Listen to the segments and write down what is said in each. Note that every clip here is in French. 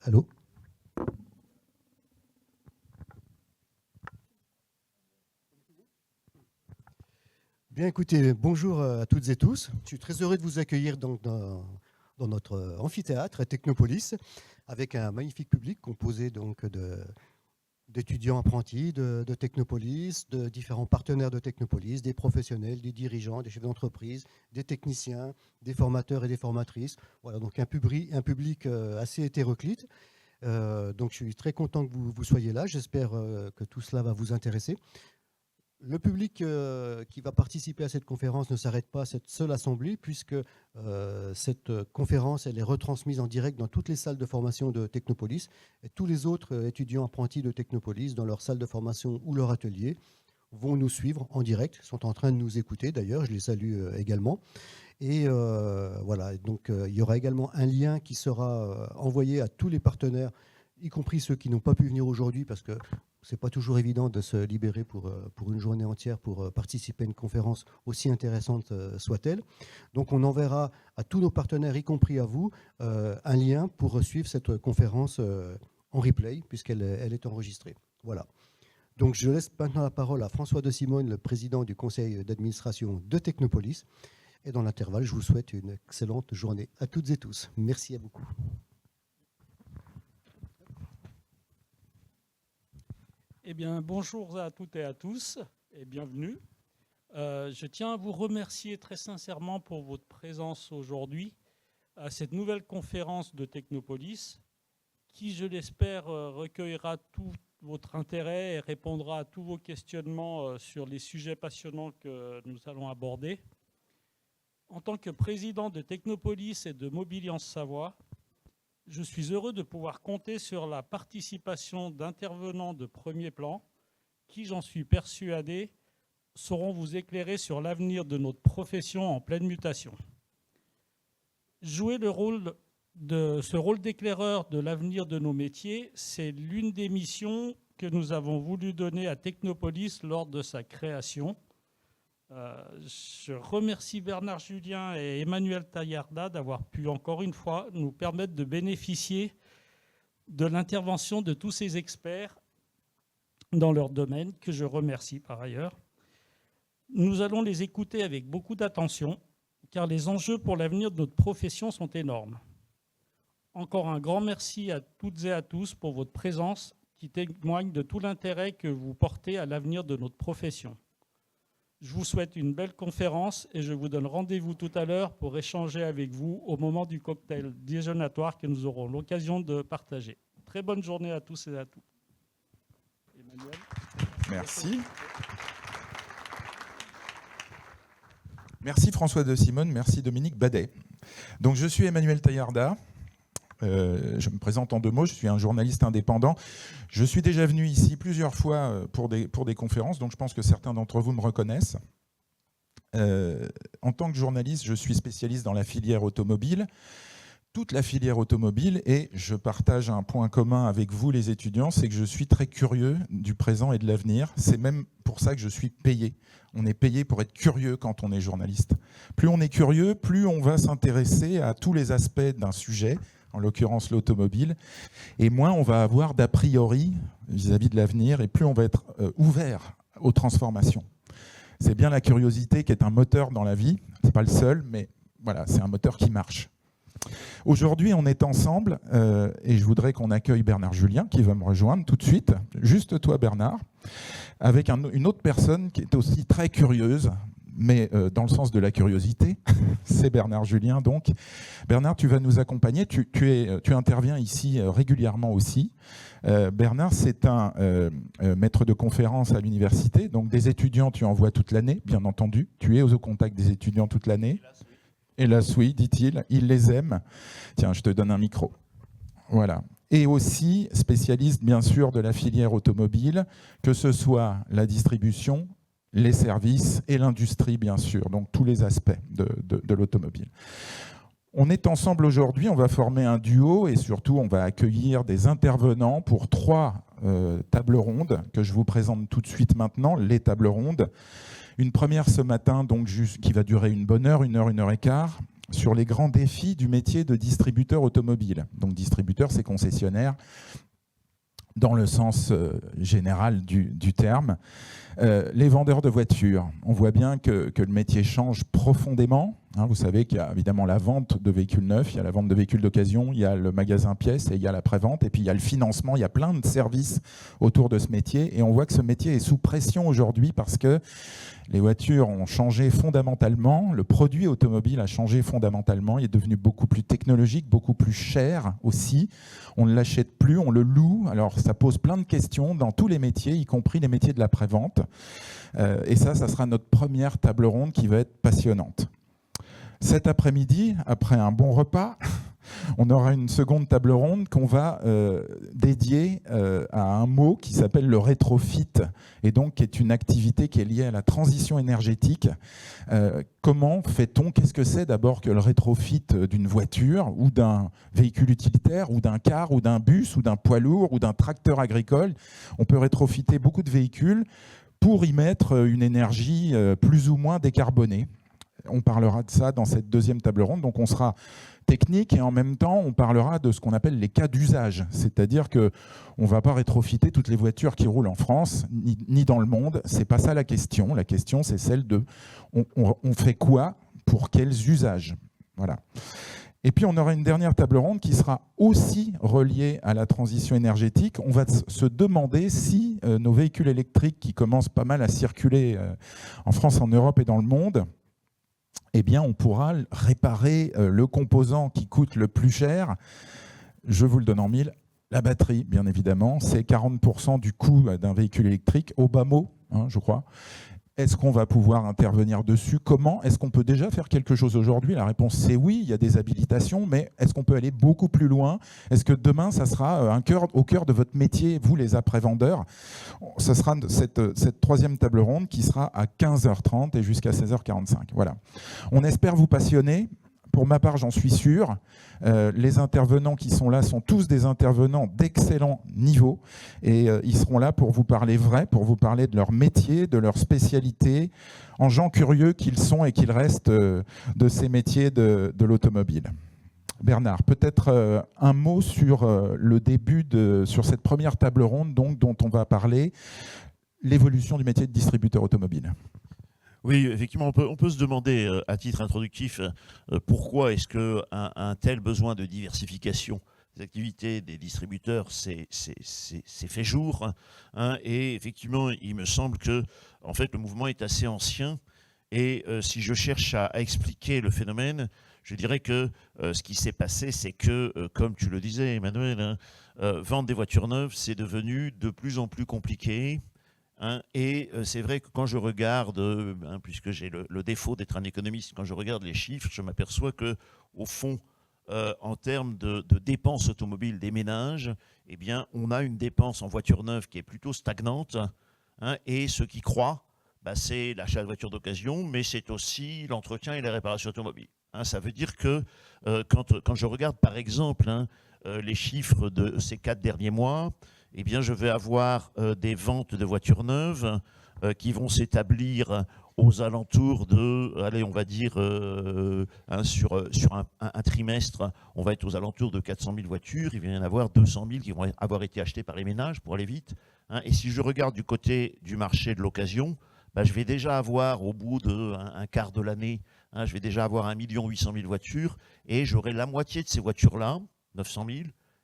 Allô? Bien, écoutez, bonjour à toutes et tous. Je suis très heureux de vous accueillir dans notre amphithéâtre Technopolis, avec un magnifique public composé donc d'étudiants apprentis de Technopolis, de différents partenaires de Technopolis, des professionnels, des dirigeants, des chefs d'entreprise, des techniciens, des formateurs et des formatrices. Voilà, donc un public assez hétéroclite. Donc je suis très content que vous soyez là. J'espère que tout cela va vous intéresser. Le public qui va participer à cette conférence ne s'arrête pas à cette seule assemblée, puisque cette conférence elle est retransmise en direct dans toutes les salles de formation de Technopolis, et tous les autres étudiants apprentis de Technopolis, dans leur salle de formation ou leur atelier, vont nous suivre en direct, sont en train de nous écouter d'ailleurs, je les salue également. Et voilà, donc il y aura également un lien qui sera envoyé à tous les partenaires, y compris ceux qui n'ont pas pu venir aujourd'hui, parce que ce n'est pas toujours évident de se libérer pour une journée entière pour participer à une conférence aussi intéressante soit-elle. Donc on enverra à tous nos partenaires, y compris à vous, un lien pour suivre cette conférence en replay, puisqu'elle est enregistrée. Voilà. Donc je laisse maintenant la parole à François de Simone, le président du conseil d'administration de Technopolis. Et dans l'intervalle, je vous souhaite une excellente journée à toutes et tous. Merci à beaucoup. Eh bien, bonjour à toutes et à tous et bienvenue. Je tiens à vous remercier très sincèrement pour votre présence aujourd'hui à cette nouvelle conférence de Technopolis qui, je l'espère, recueillera tout votre intérêt et répondra à tous vos questionnements sur les sujets passionnants que nous allons aborder. En tant que président de Technopolis et de Mobiliance Savoie, je suis heureux de pouvoir compter sur la participation d'intervenants de premier plan qui, j'en suis persuadé, sauront vous éclairer sur l'avenir de notre profession en pleine mutation. Jouer ce rôle d'éclaireur de l'avenir de nos métiers, c'est l'une des missions que nous avons voulu donner à Technopolis lors de sa création. Je remercie Bernard Julien et Emmanuel Taillarda d'avoir pu encore une fois nous permettre de bénéficier de l'intervention de tous ces experts dans leur domaine, que je remercie par ailleurs. Nous allons les écouter avec beaucoup d'attention, car les enjeux pour l'avenir de notre profession sont énormes. Encore un grand merci à toutes et à tous pour votre présence, qui témoigne de tout l'intérêt que vous portez à l'avenir de notre profession. Je vous souhaite une belle conférence et je vous donne rendez-vous tout à l'heure pour échanger avec vous au moment du cocktail déjeunatoire que nous aurons l'occasion de partager. Très bonne journée à tous et à toutes. Emmanuel. Merci. Merci François de Simone, merci Dominique Badet. Donc je suis Emmanuel Taillarda. Je me présente en 2 mots, je suis un journaliste indépendant. Je suis déjà venu ici plusieurs fois pour des conférences, donc je pense que certains d'entre vous me reconnaissent. En tant que journaliste, je suis spécialiste dans la filière automobile, toute la filière automobile, et je partage un point commun avec vous les étudiants, c'est que je suis très curieux du présent et de l'avenir. C'est même pour ça que je suis payé. On est payé pour être curieux quand on est journaliste. Plus on est curieux, plus on va s'intéresser à tous les aspects d'un sujet, en l'occurrence l'automobile, et moins on va avoir d'a priori vis-à-vis de l'avenir, et plus on va être ouvert aux transformations. C'est bien la curiosité qui est un moteur dans la vie, c'est pas le seul, mais voilà, c'est un moteur qui marche. Aujourd'hui, on est ensemble, et je voudrais qu'on accueille Bernard Julien, qui va me rejoindre tout de suite, juste toi Bernard, avec une autre personne qui est aussi très curieuse, mais dans le sens de la curiosité, c'est Bernard Julien. Donc, Bernard, tu vas nous accompagner. Tu interviens ici régulièrement aussi. Bernard, c'est un maître de conférence à l'université. Donc, des étudiants, tu en vois toute l'année, bien entendu. Tu es au contact des étudiants toute l'année. Hélas, oui, dit-il. Il les aime. Tiens, je te donne un micro. Voilà. Et aussi spécialiste, bien sûr, de la filière automobile, que ce soit la distribution, les services et l'industrie, bien sûr, donc tous les aspects de l'automobile. On est ensemble aujourd'hui, on va former un duo et surtout on va accueillir des intervenants pour 3 tables rondes que je vous présente tout de suite maintenant, les tables rondes. Une première ce matin donc, qui va durer une bonne heure, 1 heure et quart, sur les grands défis du métier de distributeur automobile. Donc distributeur, c'est concessionnaire dans le sens général du terme. Les vendeurs de voitures, on voit bien que le métier change profondément. Vous savez qu'il y a évidemment la vente de véhicules neufs, il y a la vente de véhicules d'occasion, il y a le magasin pièces et il y a la prévente, et puis il y a le financement, il y a plein de services autour de ce métier. Et on voit que ce métier est sous pression aujourd'hui parce que les voitures ont changé fondamentalement, le produit automobile a changé fondamentalement, il est devenu beaucoup plus technologique, beaucoup plus cher aussi. On ne l'achète plus, on le loue. Alors ça pose plein de questions dans tous les métiers, y compris les métiers de la prévente. Et ça sera notre première table ronde qui va être passionnante. Cet après-midi, après un bon repas, on aura une seconde table ronde qu'on va dédier à un mot qui s'appelle le rétrofit, et donc qui est une activité qui est liée à la transition énergétique. Comment fait-on, qu'est-ce que c'est d'abord que le rétrofit d'une voiture ou d'un véhicule utilitaire ou d'un car ou d'un bus ou d'un poids lourd ou d'un tracteur agricole? On peut rétrofiter beaucoup de véhicules pour y mettre une énergie plus ou moins décarbonée. On parlera de ça dans cette deuxième table ronde. Donc on sera technique et en même temps on parlera de ce qu'on appelle les cas d'usage. C'est-à-dire qu'on ne va pas rétrofiter toutes les voitures qui roulent en France ni dans le monde. Ce n'est pas ça la question. La question c'est celle de on fait quoi pour quels usages. Voilà. Et puis on aura une dernière table ronde qui sera aussi reliée à la transition énergétique. On va se demander si nos véhicules électriques qui commencent pas mal à circuler en France, en Europe et dans le monde, eh bien, on pourra réparer le composant qui coûte le plus cher. Je vous le donne en mille. La batterie, bien évidemment, c'est 40% du coût d'un véhicule électrique, au bas mot, je crois. Est-ce qu'on va pouvoir intervenir dessus? Comment? Est-ce qu'on peut déjà faire quelque chose aujourd'hui? La réponse, c'est oui, il y a des habilitations, mais est-ce qu'on peut aller beaucoup plus loin? Est-ce que demain, ça sera au cœur de votre métier, vous les après-vendeurs? Ce sera cette troisième table ronde qui sera à 15h30 et jusqu'à 16h45. Voilà. On espère vous passionner. Pour ma part, j'en suis sûr. Les intervenants qui sont là sont tous des intervenants d'excellent niveau et ils seront là pour vous parler vrai, pour vous parler de leur métier, de leur spécialité, en gens curieux qu'ils sont et qu'ils restent de ces métiers de l'automobile. Bernard, peut-être un mot sur le début, sur cette première table ronde donc, dont on va parler, l'évolution du métier de distributeur automobile. Oui, effectivement, on peut se demander, à titre introductif, pourquoi est-ce qu'un tel besoin de diversification des activités des distributeurs s'est fait jour. Et effectivement, il me semble que en fait, le mouvement est assez ancien. Et si je cherche à expliquer le phénomène, je dirais que ce qui s'est passé, c'est que, comme tu le disais, Emmanuel, vendre des voitures neuves, c'est devenu de plus en plus compliqué. Et c'est vrai que quand je regarde, puisque j'ai le défaut d'être un économiste, quand je regarde les chiffres, je m'aperçois qu'au fond, en termes de dépenses automobiles des ménages, eh bien, on a une dépense en voiture neuve qui est plutôt stagnante. Et ce qui croît, c'est l'achat de voitures d'occasion, mais c'est aussi l'entretien et la réparation automobile. Ça veut dire que quand je regarde, par exemple, les chiffres de ces 4 derniers mois, eh bien, je vais avoir des ventes de voitures neuves qui vont s'établir aux alentours de, allez, on va dire, sur un trimestre, on va être aux alentours de 400 000 voitures. Il va y en avoir 200 000 qui vont avoir été achetées par les ménages, pour aller vite. Et si je regarde du côté du marché de l'occasion, je vais déjà avoir, au bout d'un quart de l'année, je vais déjà avoir 1 800 000 voitures, et j'aurai la moitié de ces voitures-là, 900 000,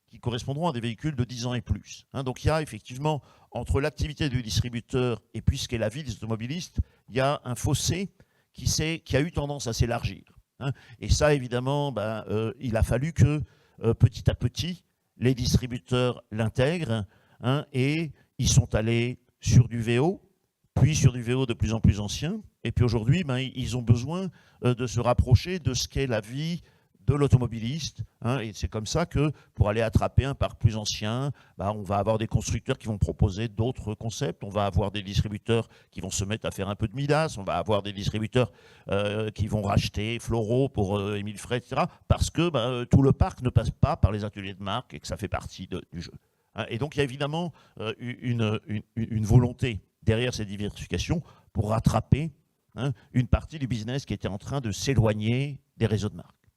qui correspondront à des véhicules de 10 ans et plus. Donc il y a effectivement, entre l'activité du distributeur et puis ce qu'est la vie des automobilistes, il y a un fossé qui a eu tendance à s'élargir. Et ça, évidemment, il a fallu que petit à petit, les distributeurs l'intègrent, et ils sont allés sur du VO, puis sur du VO de plus en plus ancien, et puis aujourd'hui, ils ont besoin de se rapprocher de ce qu'est la vie de l'automobiliste, et c'est comme ça que pour aller attraper un parc plus ancien, on va avoir des constructeurs qui vont proposer d'autres concepts, on va avoir des distributeurs qui vont se mettre à faire un peu de Midas, on va avoir des distributeurs qui vont racheter Floro pour Émile Frey, etc., parce que tout le parc ne passe pas par les ateliers de marque et que ça fait partie du jeu. Et donc il y a évidemment une volonté derrière cette diversification pour rattraper une partie du business qui était en train de s'éloigner des réseaux de marque.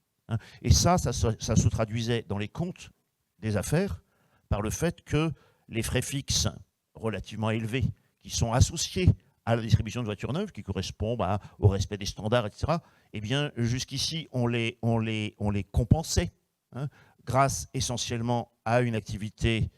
Et ça se traduisait dans les comptes des affaires par le fait que les frais fixes relativement élevés qui sont associés à la distribution de voitures neuves, qui correspondent au respect des standards, etc., eh bien, jusqu'ici, on les compensait grâce essentiellement à une activité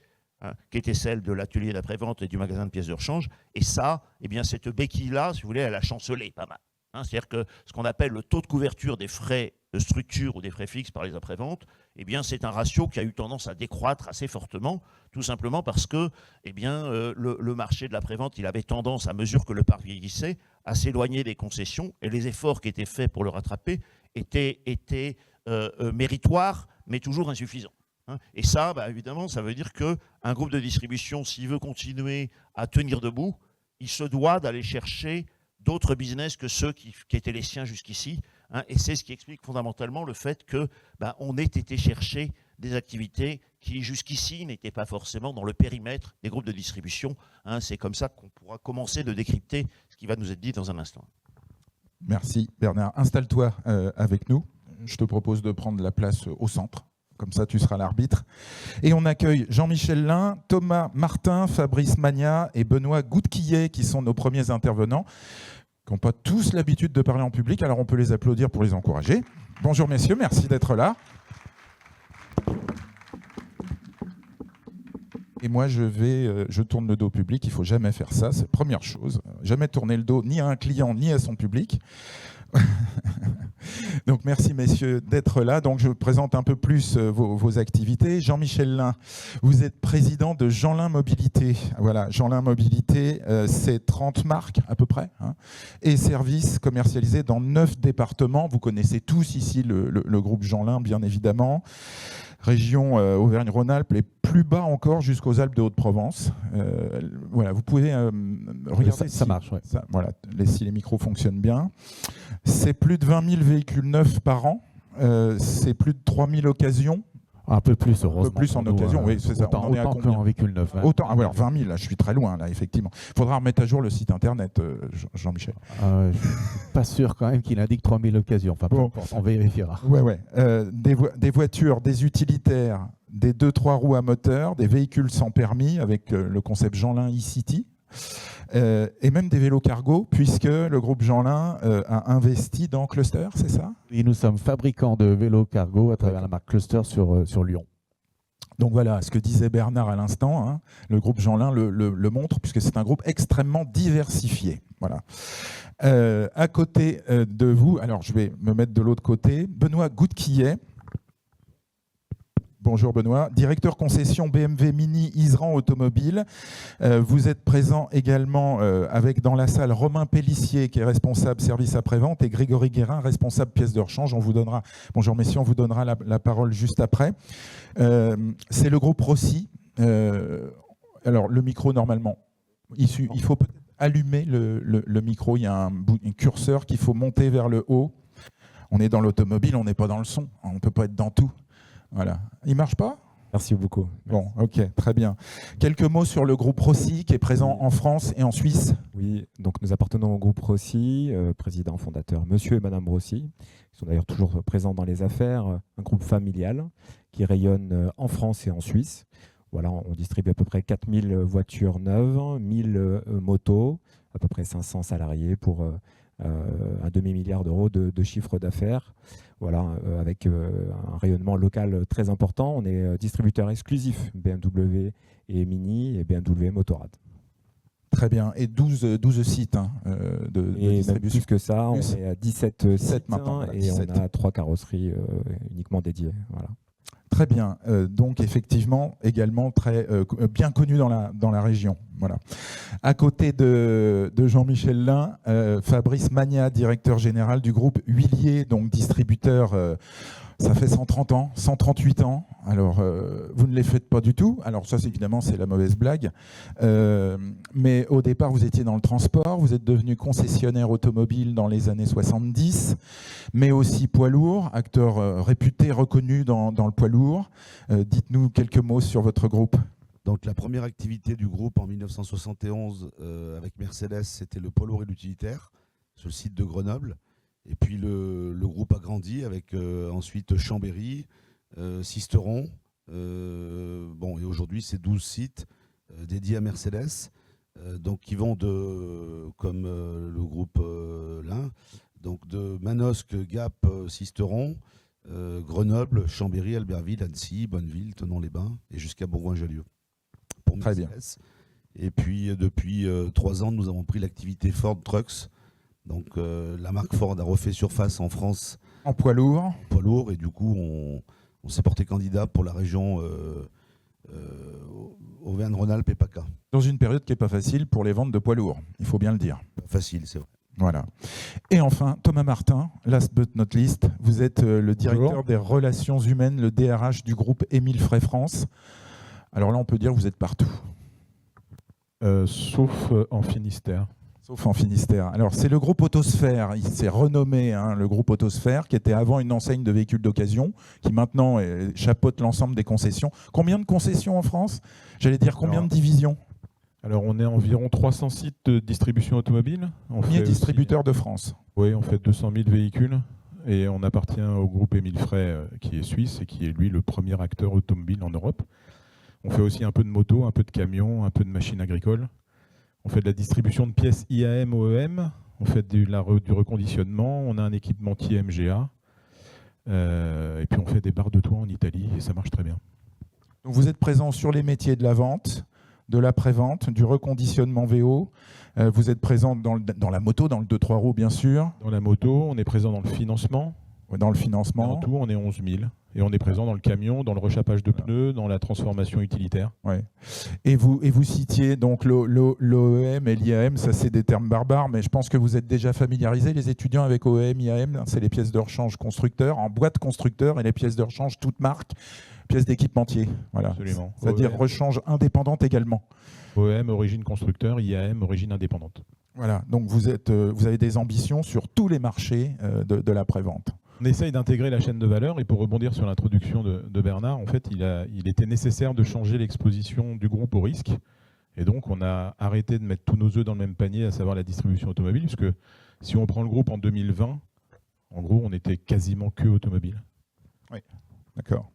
qui était celle de l'atelier d'après-vente et du magasin de pièces de rechange. Et ça, eh bien, cette béquille-là, si vous voulez, elle a chancelé pas mal. C'est-à-dire que ce qu'on appelle le taux de couverture des frais de structure ou des frais fixes par les après-ventes, eh bien, c'est un ratio qui a eu tendance à décroître assez fortement, tout simplement parce que eh bien, le marché de l'après-vente, il avait tendance, à mesure que le parc vieillissait, à s'éloigner des concessions, et les efforts qui étaient faits pour le rattraper étaient méritoires, mais toujours insuffisants. Et ça, évidemment, ça veut dire qu'un groupe de distribution, s'il veut continuer à tenir debout, il se doit d'aller chercher d'autres business que ceux qui étaient les siens jusqu'ici. Et c'est ce qui explique fondamentalement le fait qu'on ait été chercher des activités qui jusqu'ici n'étaient pas forcément dans le périmètre des groupes de distribution. C'est comme ça qu'on pourra commencer de décrypter ce qui va nous être dit dans un instant. Merci Bernard. Installe-toi avec nous. Je te propose de prendre la place au centre. Comme ça, tu seras l'arbitre. Et on accueille Jean-Michel Lin, Thomas Martin, Fabrice Magna et Benoît Goudquillet, qui sont nos premiers intervenants, qui n'ont pas tous l'habitude de parler en public, alors on peut les applaudir pour les encourager. Bonjour messieurs, merci d'être là. Et moi, je tourne le dos au public, il ne faut jamais faire ça, c'est la première chose. Jamais tourner le dos ni à un client, ni à son public. Donc merci messieurs d'être là. Donc je présente un peu plus vos activités. Jean-Michel Lin, vous êtes président de Jeanlin Mobilité. Voilà, Jeanlin Mobilité, c'est 30 marques à peu près, et services commercialisés dans 9 départements. Vous connaissez tous ici le groupe Jeanlin, bien évidemment. Région Auvergne-Rhône-Alpes, et plus bas encore jusqu'aux Alpes de Haute-Provence. Voilà, vous pouvez regarder ça marche, ouais. Voilà, si les micros fonctionnent bien. C'est plus de 20 000 véhicules neufs par an. C'est plus de 3 000 occasions. Un peu plus, heureusement. Un peu plus en occasion, oui, c'est ça. Autant qu'en véhicule neuf. Autant, alors 20 000, là, je suis très loin, là, effectivement. Il faudra remettre à jour le site internet, Jean-Michel. Je ne suis pas sûr quand même qu'il indique 3 000 occasions. Enfin, bon, on vérifiera. Ouais. Des voitures, des utilitaires, des 2-3 roues à moteur, des véhicules sans permis avec le concept Jeanlin e-City. Et même des vélos cargo, puisque le groupe Jeanlin a investi dans Cluster, c'est ça? Et nous sommes fabricants de vélos cargo à travers la marque Cluster sur Lyon. Donc voilà, ce que disait Bernard à l'instant, le groupe Jeanlin le montre, puisque c'est un groupe extrêmement diversifié. Voilà. À côté de vous, alors je vais me mettre de l'autre côté, Benoît Goudquillet. Bonjour Benoît, directeur concession BMW Mini Isran Automobile. Vous êtes présent également avec dans la salle Romain Pellissier qui est responsable service après-vente et Grégory Guérin, responsable pièces de rechange. On vous donnera, bonjour messieurs, on vous donnera la parole juste après. C'est le groupe Rossi. Alors le micro normalement, il faut peut-être allumer le micro, il y a un curseur qu'il faut monter vers le haut. On est dans l'automobile, on n'est pas dans le son, on ne peut pas être dans tout. Voilà. Il ne marche pas ? Merci beaucoup. Bon, ok, très bien. Quelques mots sur le groupe Rossi qui est présent en France et en Suisse. Oui, donc nous appartenons au groupe Rossi, président fondateur Monsieur et Madame Rossi, qui sont d'ailleurs toujours présents dans les affaires, un groupe familial qui rayonne en France et en Suisse. Voilà, on distribue à peu près 4000 voitures neuves, 1000 motos, à peu près 500 salariés pour un demi-milliard d'euros de chiffre d'affaires. Voilà, avec un rayonnement local très important. On est distributeur exclusif BMW et Mini et BMW Motorrad. Très bien. Et 12 sites de distribution. Même plus que ça, on est à 17 sites maintenant, voilà, et 17. on a 3 carrosseries uniquement dédiées. Voilà. Très bien. Donc effectivement, également très bien connu dans la région. Voilà. À côté de Jean-Michel Lin, Fabrice Magna, directeur général du groupe Huillier, donc distributeur. Ça fait 130 ans, 138 ans. Alors, vous ne les faites pas du tout. Alors ça, évidemment, c'est la mauvaise blague. Mais au départ, vous étiez dans le transport. Vous êtes devenu concessionnaire automobile dans les années 70, mais aussi poids lourd, acteur réputé, reconnu dans le poids lourd. Dites-nous quelques mots sur votre groupe. Donc la première activité du groupe en 1971 avec Mercedes, c'était le poids lourd et l'utilitaire, sur le site de Grenoble. Et puis le groupe a grandi avec ensuite Chambéry, Sisteron. Et aujourd'hui, c'est 12 sites dédiés à Mercedes. Donc qui vont comme le groupe Lin, donc de Manosque, Gap, Sisteron, Grenoble, Chambéry, Albertville, Annecy, Bonneville, Thonon-les-Bains et jusqu'à Bourgoin-Jallieu. Très bien. Et puis depuis 3 ans, nous avons pris l'activité Ford Trucks. Donc la marque Ford a refait surface en France. En poids lourd. Poids lourd, et du coup on s'est porté candidat pour la région Auvergne-Rhône-Alpes et PACA. Dans une période qui n'est pas facile pour les ventes de poids lourds, il faut bien le dire. Pas facile, c'est vrai. Voilà. Et enfin, Thomas Martin, last but not least, vous êtes le directeur Bonjour. des relations humaines, le DRH du groupe Émile Frey France. Alors là, on peut dire que vous êtes partout. Sauf en Finistère. Sauf en Finistère. Alors, c'est le groupe Autosphère. Il s'est renommé, le groupe Autosphère, qui était avant une enseigne de véhicules d'occasion, qui maintenant chapeaute l'ensemble des concessions. Combien de concessions en France? J'allais dire combien de divisions? Alors, on est environ 300 sites de distribution automobile. Premier distributeur de France. Oui, on fait 200 000 véhicules. Et on appartient au groupe Émile Frey, qui est suisse et qui est, lui, le premier acteur automobile en Europe. On fait aussi un peu de moto, un peu de camions, un peu de machines agricoles. On fait de la distribution de pièces IAM, OEM. On fait du reconditionnement. On a un équipementier MGA. Et puis, on fait des barres de toit en Italie et ça marche très bien. Donc vous êtes présent sur les métiers de la vente, de l'après-vente, du reconditionnement VO. Vous êtes présent dans la moto, dans le 2-3 roues, bien sûr. Dans la moto, on est présent dans le financement. Dans le financement. En tout, on est 11 000. Et on est présent dans le camion, dans le rechapage de pneus, dans la transformation utilitaire. Ouais. Et vous citiez donc l'OEM et l'IAM, ça c'est des termes barbares, mais je pense que vous êtes déjà familiarisés, les étudiants, avec OEM, IAM. C'est les pièces de rechange constructeurs, en boîte constructeur, et les pièces de rechange toutes marques, pièces d'équipementier. Voilà. Absolument. C'est-à-dire OEM. rechange indépendante également. OEM, origine constructeur, IAM, origine indépendante. Voilà. Donc vous avez des ambitions sur tous les marchés de l'après-vente. On essaye d'intégrer la chaîne de valeur et pour rebondir sur l'introduction de Bernard, en fait, il était nécessaire de changer l'exposition du groupe au risque. Et donc, on a arrêté de mettre tous nos œufs dans le même panier, à savoir la distribution automobile, puisque si on prend le groupe en 2020, en gros, on était quasiment que automobile. Oui, d'accord.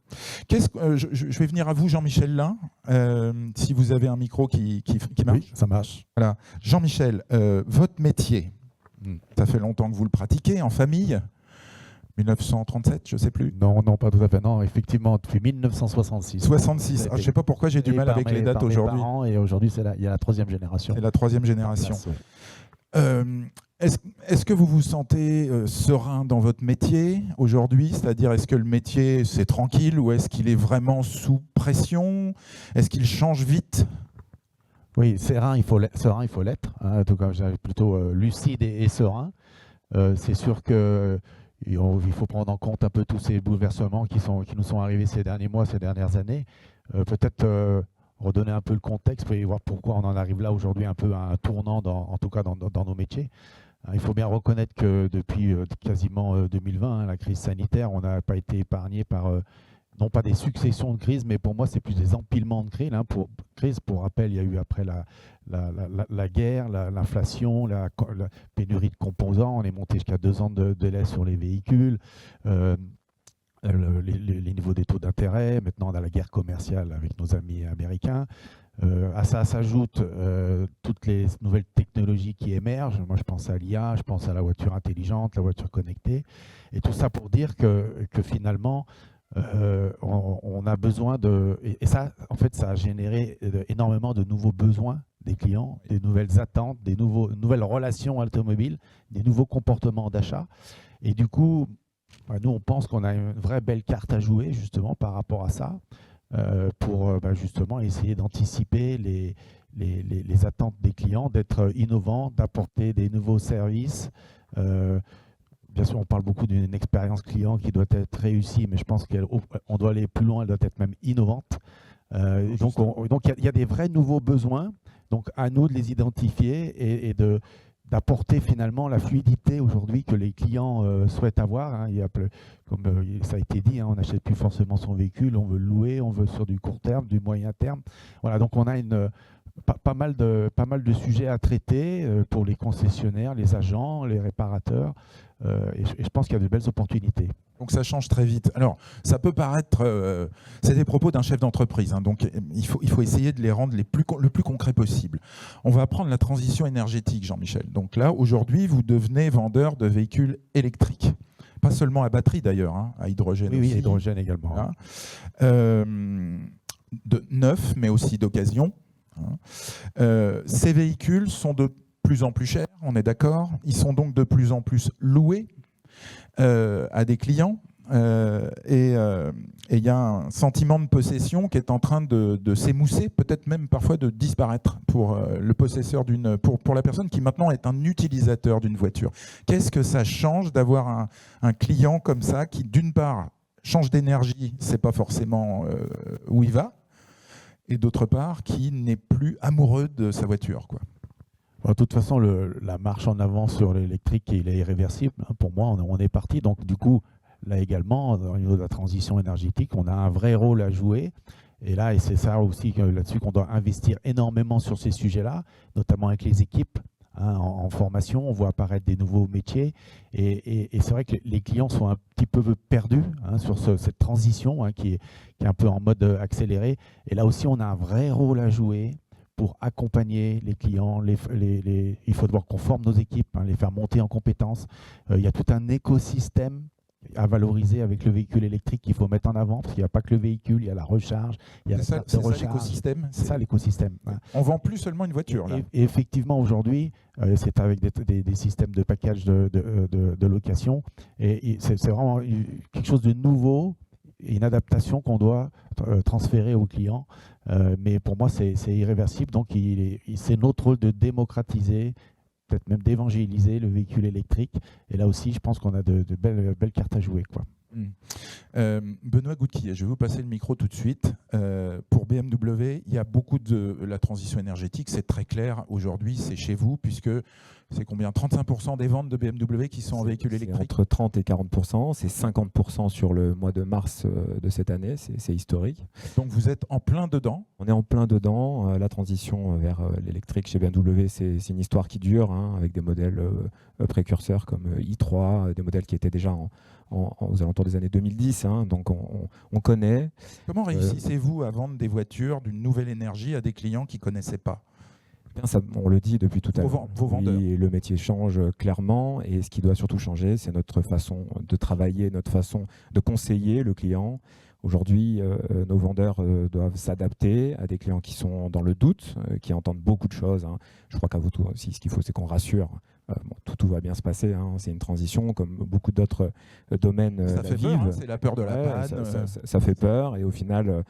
Je vais venir à vous, Jean-Michel Lin, si vous avez un micro qui marche. Oui, ça marche. Voilà. Jean-Michel, votre métier, ça fait longtemps que vous le pratiquez en famille? 1937, je ne sais plus. Non, pas tout à fait. Non, effectivement, depuis 1966. 66. Je ne sais pas pourquoi j'ai du mal avec les dates aujourd'hui. Et aujourd'hui, il y a la 3e génération. C'est la 3e génération. Est-ce que vous vous sentez serein dans votre métier aujourd'hui? C'est-à-dire, est-ce que le métier, c'est tranquille ou est-ce qu'il est vraiment sous pression? Est-ce qu'il change vite? Oui, serein, il faut l'être. Hein. En tout cas, plutôt lucide et serein. C'est sûr que il faut prendre en compte un peu tous ces bouleversements qui nous sont arrivés ces derniers mois, ces dernières années. Peut-être redonner un peu le contexte et voir pourquoi on en arrive là aujourd'hui, un peu à un tournant, en tout cas dans nos métiers. Il faut bien reconnaître que depuis quasiment 2020, la crise sanitaire, on n'a pas été épargné par, non pas des successions de crises, mais pour moi, c'est plus des empilements de crises. Pour rappel, il y a eu après la guerre, l'inflation, la pénurie de composants. On est monté jusqu'à 2 ans de délai sur les véhicules. Les niveaux des taux d'intérêt. Maintenant, on a la guerre commerciale avec nos amis américains. À ça s'ajoutent toutes les nouvelles technologies qui émergent. Moi, je pense à l'IA, je pense à la voiture intelligente, la voiture connectée. Et tout ça pour dire que finalement, on a besoin de... Et ça, en fait, ça a généré énormément de nouveaux besoins des clients, des nouvelles attentes, des nouvelles relations automobiles, des nouveaux comportements d'achat. Et du coup, nous, on pense qu'on a une vraie belle carte à jouer, justement, par rapport à ça, pour justement essayer d'anticiper les attentes des clients, d'être innovant, d'apporter des nouveaux services. Bien sûr, on parle beaucoup d'une expérience client qui doit être réussie, mais je pense qu'on doit aller plus loin, elle doit être même innovante. Donc, il y a des vrais nouveaux besoins. Donc, à nous de les identifier et d'apporter finalement la fluidité aujourd'hui que les clients souhaitent avoir. Hein. Comme ça a été dit, on n'achète plus forcément son véhicule, on veut le louer, on veut sur du court terme, du moyen terme. Voilà, donc on a pas mal de sujets à traiter pour les concessionnaires, les agents, les réparateurs. Et je pense qu'il y a de belles opportunités. Donc ça change très vite. Alors, ça peut paraître... c'est des propos d'un chef d'entreprise, hein, donc il faut essayer de les rendre le plus concret possible. On va prendre la transition énergétique, Jean-Michel. Donc là, aujourd'hui, vous devenez vendeur de véhicules électriques. Pas seulement à batterie d'ailleurs, hein, à hydrogène Oui, aussi. oui, hydrogène également. Hein. De neuf, mais aussi d'occasion. Hein. Ces véhicules sont de plus en plus chers, on est d'accord. Ils sont donc de plus en plus loués à des clients. Et il y a un sentiment de possession qui est en train de s'émousser, peut-être même parfois de disparaître pour le possesseur pour la personne qui maintenant est un utilisateur d'une voiture. Qu'est-ce que ça change d'avoir un client comme ça qui, d'une part, change d'énergie, c'est pas forcément où il va, et d'autre part, qui n'est plus amoureux de sa voiture, quoi. De toute façon, la marche en avant sur l'électrique, il est irréversible. Pour moi, on est parti. Donc, du coup, là également, au niveau de la transition énergétique, on a un vrai rôle à jouer. Et là, et c'est ça aussi là-dessus qu'on doit investir énormément sur ces sujets-là, notamment avec les équipes. Hein, en formation, on voit apparaître des nouveaux métiers. Et c'est vrai que les clients sont un petit peu perdus sur cette transition qui est un peu en mode accéléré. Et là aussi, on a un vrai rôle à jouer pour accompagner les clients. Il faut devoir qu'on forme nos équipes, les faire monter en compétences. Il y a tout un écosystème à valoriser avec le véhicule électrique qu'il faut mettre en avant, parce qu'il n'y a pas que le véhicule, il y a la recharge, il y a la carte de recharge. L'écosystème. C'est ça l'écosystème. On ne vend plus seulement une voiture. Là. Et effectivement, aujourd'hui, c'est avec des systèmes de package de location. Et c'est vraiment quelque chose de nouveau, une adaptation qu'on doit transférer aux clients. Mais pour moi, c'est irréversible. Donc, c'est notre rôle de démocratiser, peut-être même d'évangéliser le véhicule électrique. Et là aussi, je pense qu'on a de belles cartes à jouer, quoi. Benoît Goudquillet, je vais vous passer le micro tout de suite. Pour BMW, il y a beaucoup de la transition énergétique, c'est très clair. Aujourd'hui, c'est chez vous, puisque c'est combien 35% des ventes de BMW qui sont en véhicules électriques. Entre 30 et 40%, c'est 50% sur le mois de mars de cette année, c'est historique. Donc vous êtes en plein dedans. On est en plein dedans. La transition vers l'électrique chez BMW, c'est une histoire qui dure, avec des modèles précurseurs comme i3, des modèles qui étaient déjà aux alentours des années 2010. Donc on connaît. Comment réussissez-vous à vendre des voitures d'une nouvelle énergie à des clients qui ne connaissaient pas ? Ça, on le dit depuis tout à l'heure. Vos vendeurs. Oui, le métier change clairement, et ce qui doit surtout changer, c'est notre façon de travailler, notre façon de conseiller le client. Aujourd'hui, nos vendeurs doivent s'adapter à des clients qui sont dans le doute, qui entendent beaucoup de choses. Je crois qu'à vous tous aussi, ce qu'il faut, c'est qu'on rassure. Tout va bien se passer. C'est une transition, comme beaucoup d'autres domaines. Ça fait peur, c'est la peur de la panne. Ça fait peur, et au final,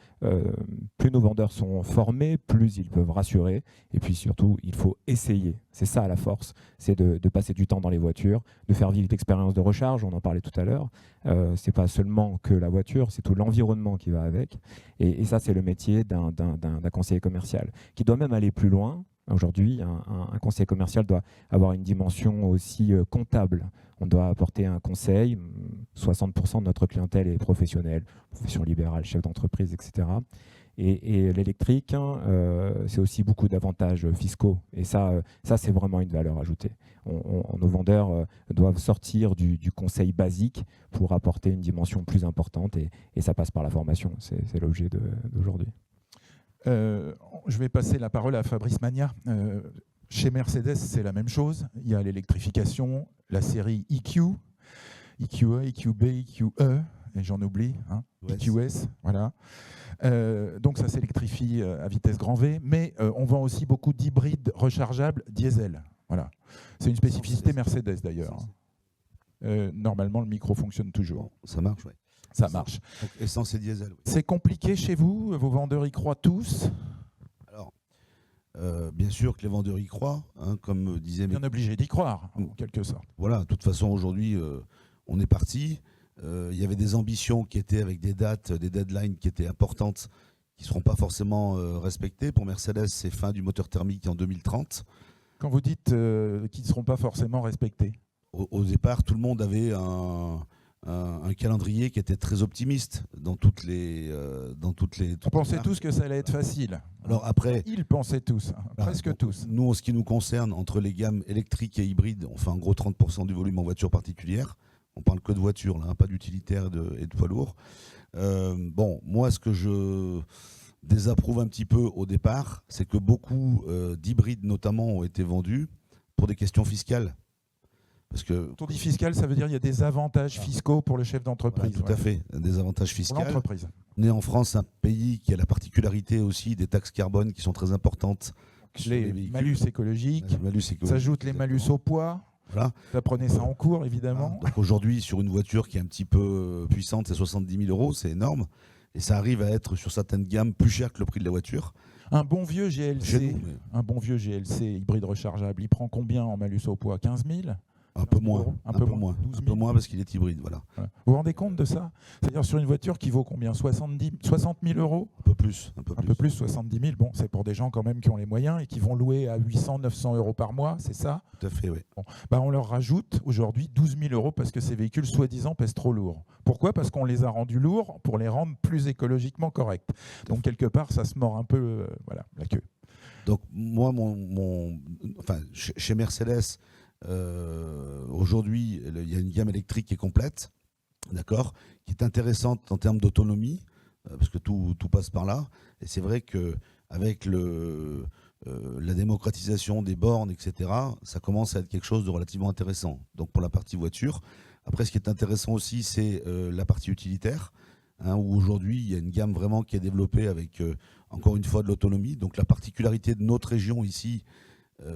plus nos vendeurs sont formés, plus ils peuvent rassurer. Et puis surtout, il faut essayer. C'est ça la force, c'est de passer du temps dans les voitures, de faire vivre l'expérience de recharge. On en parlait tout à l'heure. C'est pas seulement que la voiture, c'est tout l'environnement qui va avec. Et ça, c'est le métier d'un conseiller commercial, qui doit même aller plus loin. Aujourd'hui, un conseiller commercial doit avoir une dimension aussi comptable. On doit apporter un conseil. 60% de notre clientèle est professionnelle, profession libérale, chef d'entreprise, etc. Et l'électrique, c'est aussi beaucoup d'avantages fiscaux. Et ça c'est vraiment une valeur ajoutée. Nos vendeurs doivent sortir du conseil basique pour apporter une dimension plus importante. Et ça passe par la formation. C'est l'objet d'aujourd'hui. Je vais passer la parole à Fabrice Magna. Chez Mercedes, c'est la même chose. Il y a l'électrification, la série EQ, EQE, EQB, EQE, et j'en oublie, EQS, voilà. Donc ça s'électrifie à vitesse grand V, mais on vend aussi beaucoup d'hybrides rechargeables diesel. Voilà. C'est une spécificité Mercedes d'ailleurs. Normalement, le micro fonctionne toujours. Ça marche, oui. Ça marche. Donc, essence et diesel. Oui. C'est compliqué chez vous? Vos vendeurs y croient tous? Alors, bien sûr que les vendeurs y croient, comme disait... Bien obligé d'y croire, en quelque sorte. Voilà, de toute façon, aujourd'hui, on est parti. Il y avait des ambitions qui étaient avec des dates, des deadlines qui étaient importantes, qui ne seront pas forcément respectées. Pour Mercedes, c'est fin du moteur thermique en 2030. Quand vous dites qu'ils ne seront pas forcément respectés? Au départ, tout le monde avait un un calendrier qui était très optimiste dans toutes les. On pensait tous que ça allait être facile. Alors après, Ils pensaient tous, presque donc, tous. nous, en ce qui nous concerne, entre les gammes électriques et hybrides, on fait en gros 30% du volume en voiture particulière. On parle que de voiture, là, hein, pas d'utilitaire et de poids lourd. Bon, moi, ce que je désapprouve un petit peu au départ, c'est que beaucoup d'hybrides, notamment, ont été vendus pour des questions fiscales. Parce que, Quand on dit fiscal, ça veut dire qu'il y a des avantages fiscaux pour le chef d'entreprise. voilà, tout à fait, des avantages Pour fiscaux. l'entreprise. On est en France, un pays qui a la particularité aussi des taxes carbone qui sont très importantes. sur Les véhicules. malus écologiques, Malus écologique, s'ajoutent les malus exactement. au poids. Voilà. Vous apprenez ça en cours, évidemment. Donc aujourd'hui, sur une voiture qui est un petit peu puissante, c'est 70 000 €, c'est énorme. Et ça arrive à être sur certaines gammes plus cher que le prix de la voiture. Un bon vieux Chez GLC, nous, mais un bon vieux GLC hybride rechargeable, il prend combien en malus au poids? 15 000? un peu moins. Un peu moins. 12 12 000. 000. Un peu moins parce qu'il est hybride, voilà. Voilà. Vous vous rendez compte de ça? C'est-à-dire sur une voiture qui vaut combien? 60 000 €? Un peu plus. Un peu plus, 70 000. Bon, c'est pour des gens quand même qui ont les moyens et qui vont louer à 800, 900 € par mois, c'est ça? Tout à fait, oui. Bon. Bah, on leur rajoute aujourd'hui 12 000 € parce que ces véhicules, soi-disant, pèsent trop lourd. Pourquoi? Parce qu'on les a rendus lourds pour les rendre plus écologiquement corrects. Donc, quelque part, ça se mord un peu voilà, la queue. Donc moi, enfin, chez Mercedes, aujourd'hui, il y a une gamme électrique qui est complète, d'accord, qui est intéressante en termes d'autonomie, parce que tout passe par là. Et c'est vrai qu'avec la démocratisation des bornes, etc., ça commence à être quelque chose de relativement intéressant. Donc pour la partie voiture. Après, ce qui est intéressant aussi, c'est la partie utilitaire, hein, où aujourd'hui, il y a une gamme vraiment qui est développée avec, encore une fois, de l'autonomie. Donc la particularité de notre région ici,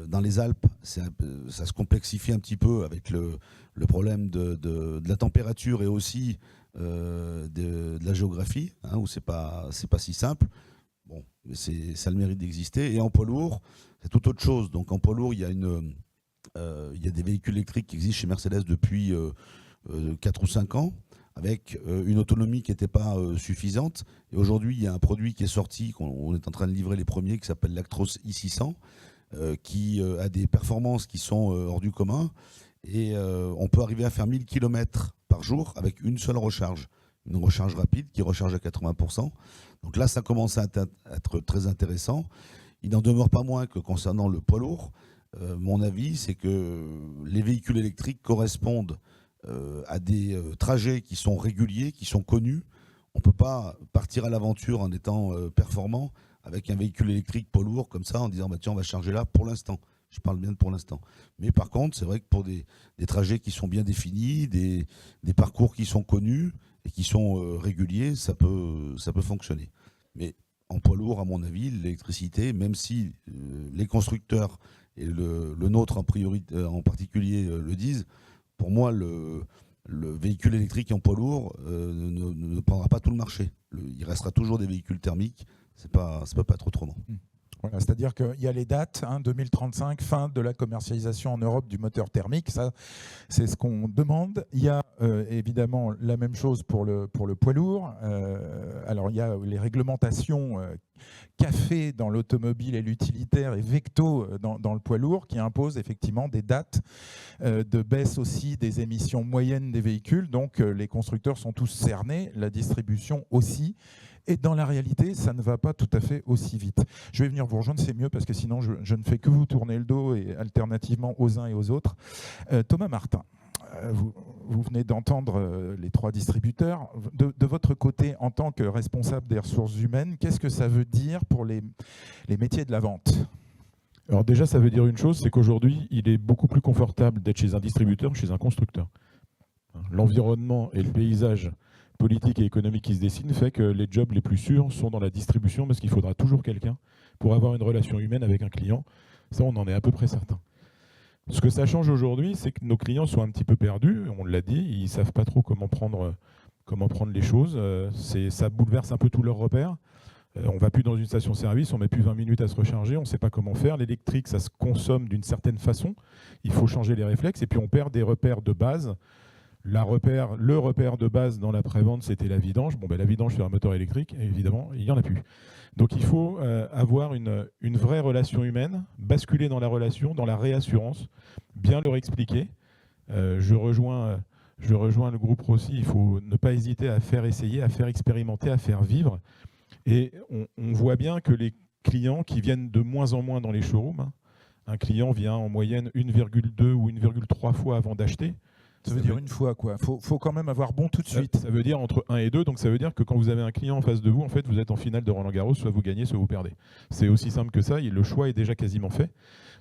dans les Alpes, ça se complexifie un petit peu avec le problème de la température et aussi de la géographie, hein, où c'est pas si simple. Bon, mais ça a le mérite d'exister. Et en poids lourd, c'est tout autre chose. Donc en poids lourd, il y a des véhicules électriques qui existent chez Mercedes depuis 4 ou 5 ans, avec une autonomie qui n'était pas suffisante. Et aujourd'hui, il y a un produit qui est sorti, qu'on est en train de livrer les premiers, qui s'appelle l'Actros i600, qui a des performances qui sont hors du commun. Et on peut arriver à faire 1000 km par jour avec une seule recharge. Une recharge rapide qui recharge à 80%. Donc là, ça commence à être très intéressant. Il n'en demeure pas moins que concernant le poids lourd, mon avis, c'est que les véhicules électriques correspondent à des trajets qui sont réguliers, qui sont connus. On ne peut pas partir à l'aventure en étant performant avec un véhicule électrique poids lourd comme ça, en disant bah, tiens, on va charger là pour l'instant. Je parle bien de pour l'instant. Mais par contre, c'est vrai que pour des trajets qui sont bien définis, des parcours qui sont connus et qui sont réguliers, ça peut fonctionner. Mais en poids lourd, à mon avis, l'électricité, même si les constructeurs et le nôtre en particulier le disent, pour moi, le véhicule électrique en poids lourd ne prendra pas tout le marché. Il restera toujours des véhicules thermiques. Ça peut pas être autrement. Voilà, c'est-à-dire qu'il y a les dates, 2035, fin de la commercialisation en Europe du moteur thermique, ça c'est ce qu'on demande. Il y a évidemment la même chose pour le poids lourd. Alors il y a les réglementations CAFE dans l'automobile et l'utilitaire et Vecto dans le poids lourd qui imposent effectivement des dates de baisse aussi des émissions moyennes des véhicules. Donc les constructeurs sont tous cernés, la distribution aussi. Et dans la réalité, ça ne va pas tout à fait aussi vite. Je vais venir vous rejoindre, c'est mieux, parce que sinon, je ne fais que vous tourner le dos, et alternativement aux uns et aux autres. Thomas Martin, vous venez d'entendre les 3 distributeurs. De votre côté, en tant que responsable des ressources humaines, qu'est-ce que ça veut dire pour les métiers de la vente ? Alors déjà, ça veut dire une chose, c'est qu'aujourd'hui, il est beaucoup plus confortable d'être chez un distributeur que chez un constructeur. L'environnement et le paysage politique et économique qui se dessine fait que les jobs les plus sûrs sont dans la distribution parce qu'il faudra toujours quelqu'un pour avoir une relation humaine avec un client. Ça, on en est à peu près certain. Ce que ça change aujourd'hui, c'est que nos clients sont un petit peu perdus, on l'a dit, ils ne savent pas trop comment prendre les choses. Ça bouleverse un peu tous leurs repères. On ne va plus dans une station-service, on ne met plus 20 minutes à se recharger, on ne sait pas comment faire. L'électrique, ça se consomme d'une certaine façon. Il faut changer les réflexes et puis on perd des repères de base. Le repère de base dans l'après-vente, c'était la vidange. Bon, la vidange sur un moteur électrique, évidemment, il n'y en a plus. Donc il faut avoir une vraie relation humaine, basculer dans la relation, dans la réassurance, bien leur expliquer. Je rejoins Je rejoins le groupe Rossi, il faut ne pas hésiter à faire essayer, à faire expérimenter, à faire vivre. Et on voit bien que les clients qui viennent de moins en moins dans les showrooms, hein, un client vient en moyenne 1,2 ou 1,3 fois avant d'acheter. Ça veut dire une fois, quoi. Faut quand même avoir bon tout de suite. Ça veut dire entre 1 et 2, donc ça veut dire que quand vous avez un client en face de vous, en fait, vous êtes en finale de Roland-Garros, soit vous gagnez, soit vous perdez. C'est aussi simple que ça, et le choix est déjà quasiment fait.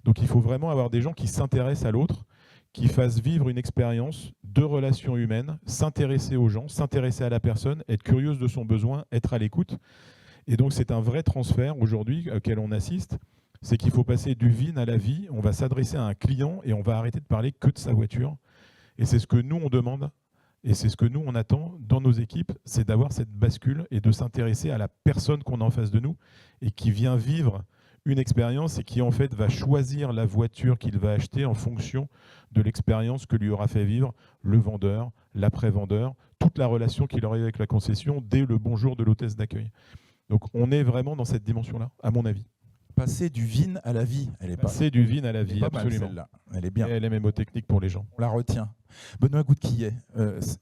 Donc il faut vraiment avoir des gens qui s'intéressent à l'autre, qui fassent vivre une expérience de relations humaines, s'intéresser aux gens, s'intéresser à la personne, être curieuse de son besoin, être à l'écoute. Et donc c'est un vrai transfert aujourd'hui auquel on assiste, c'est qu'il faut passer du VIN à la vie, on va s'adresser à un client et on va arrêter de parler que de sa voiture. Et c'est ce que nous on demande, et c'est ce que nous on attend dans nos équipes, c'est d'avoir cette bascule et de s'intéresser à la personne qu'on a en face de nous et qui vient vivre une expérience et qui en fait va choisir la voiture qu'il va acheter en fonction de l'expérience que lui aura fait vivre le vendeur, l'après-vendeur, toute la relation qu'il aurait avec la concession dès le bonjour de l'hôtesse d'accueil. Donc on est vraiment dans cette dimension-là, à mon avis. Passer du VIN à la vie. Passer du VIN à la vie, absolument. Elle est bien. Et elle est mémotechnique pour les gens. On la retient. Benoît Goudquillet,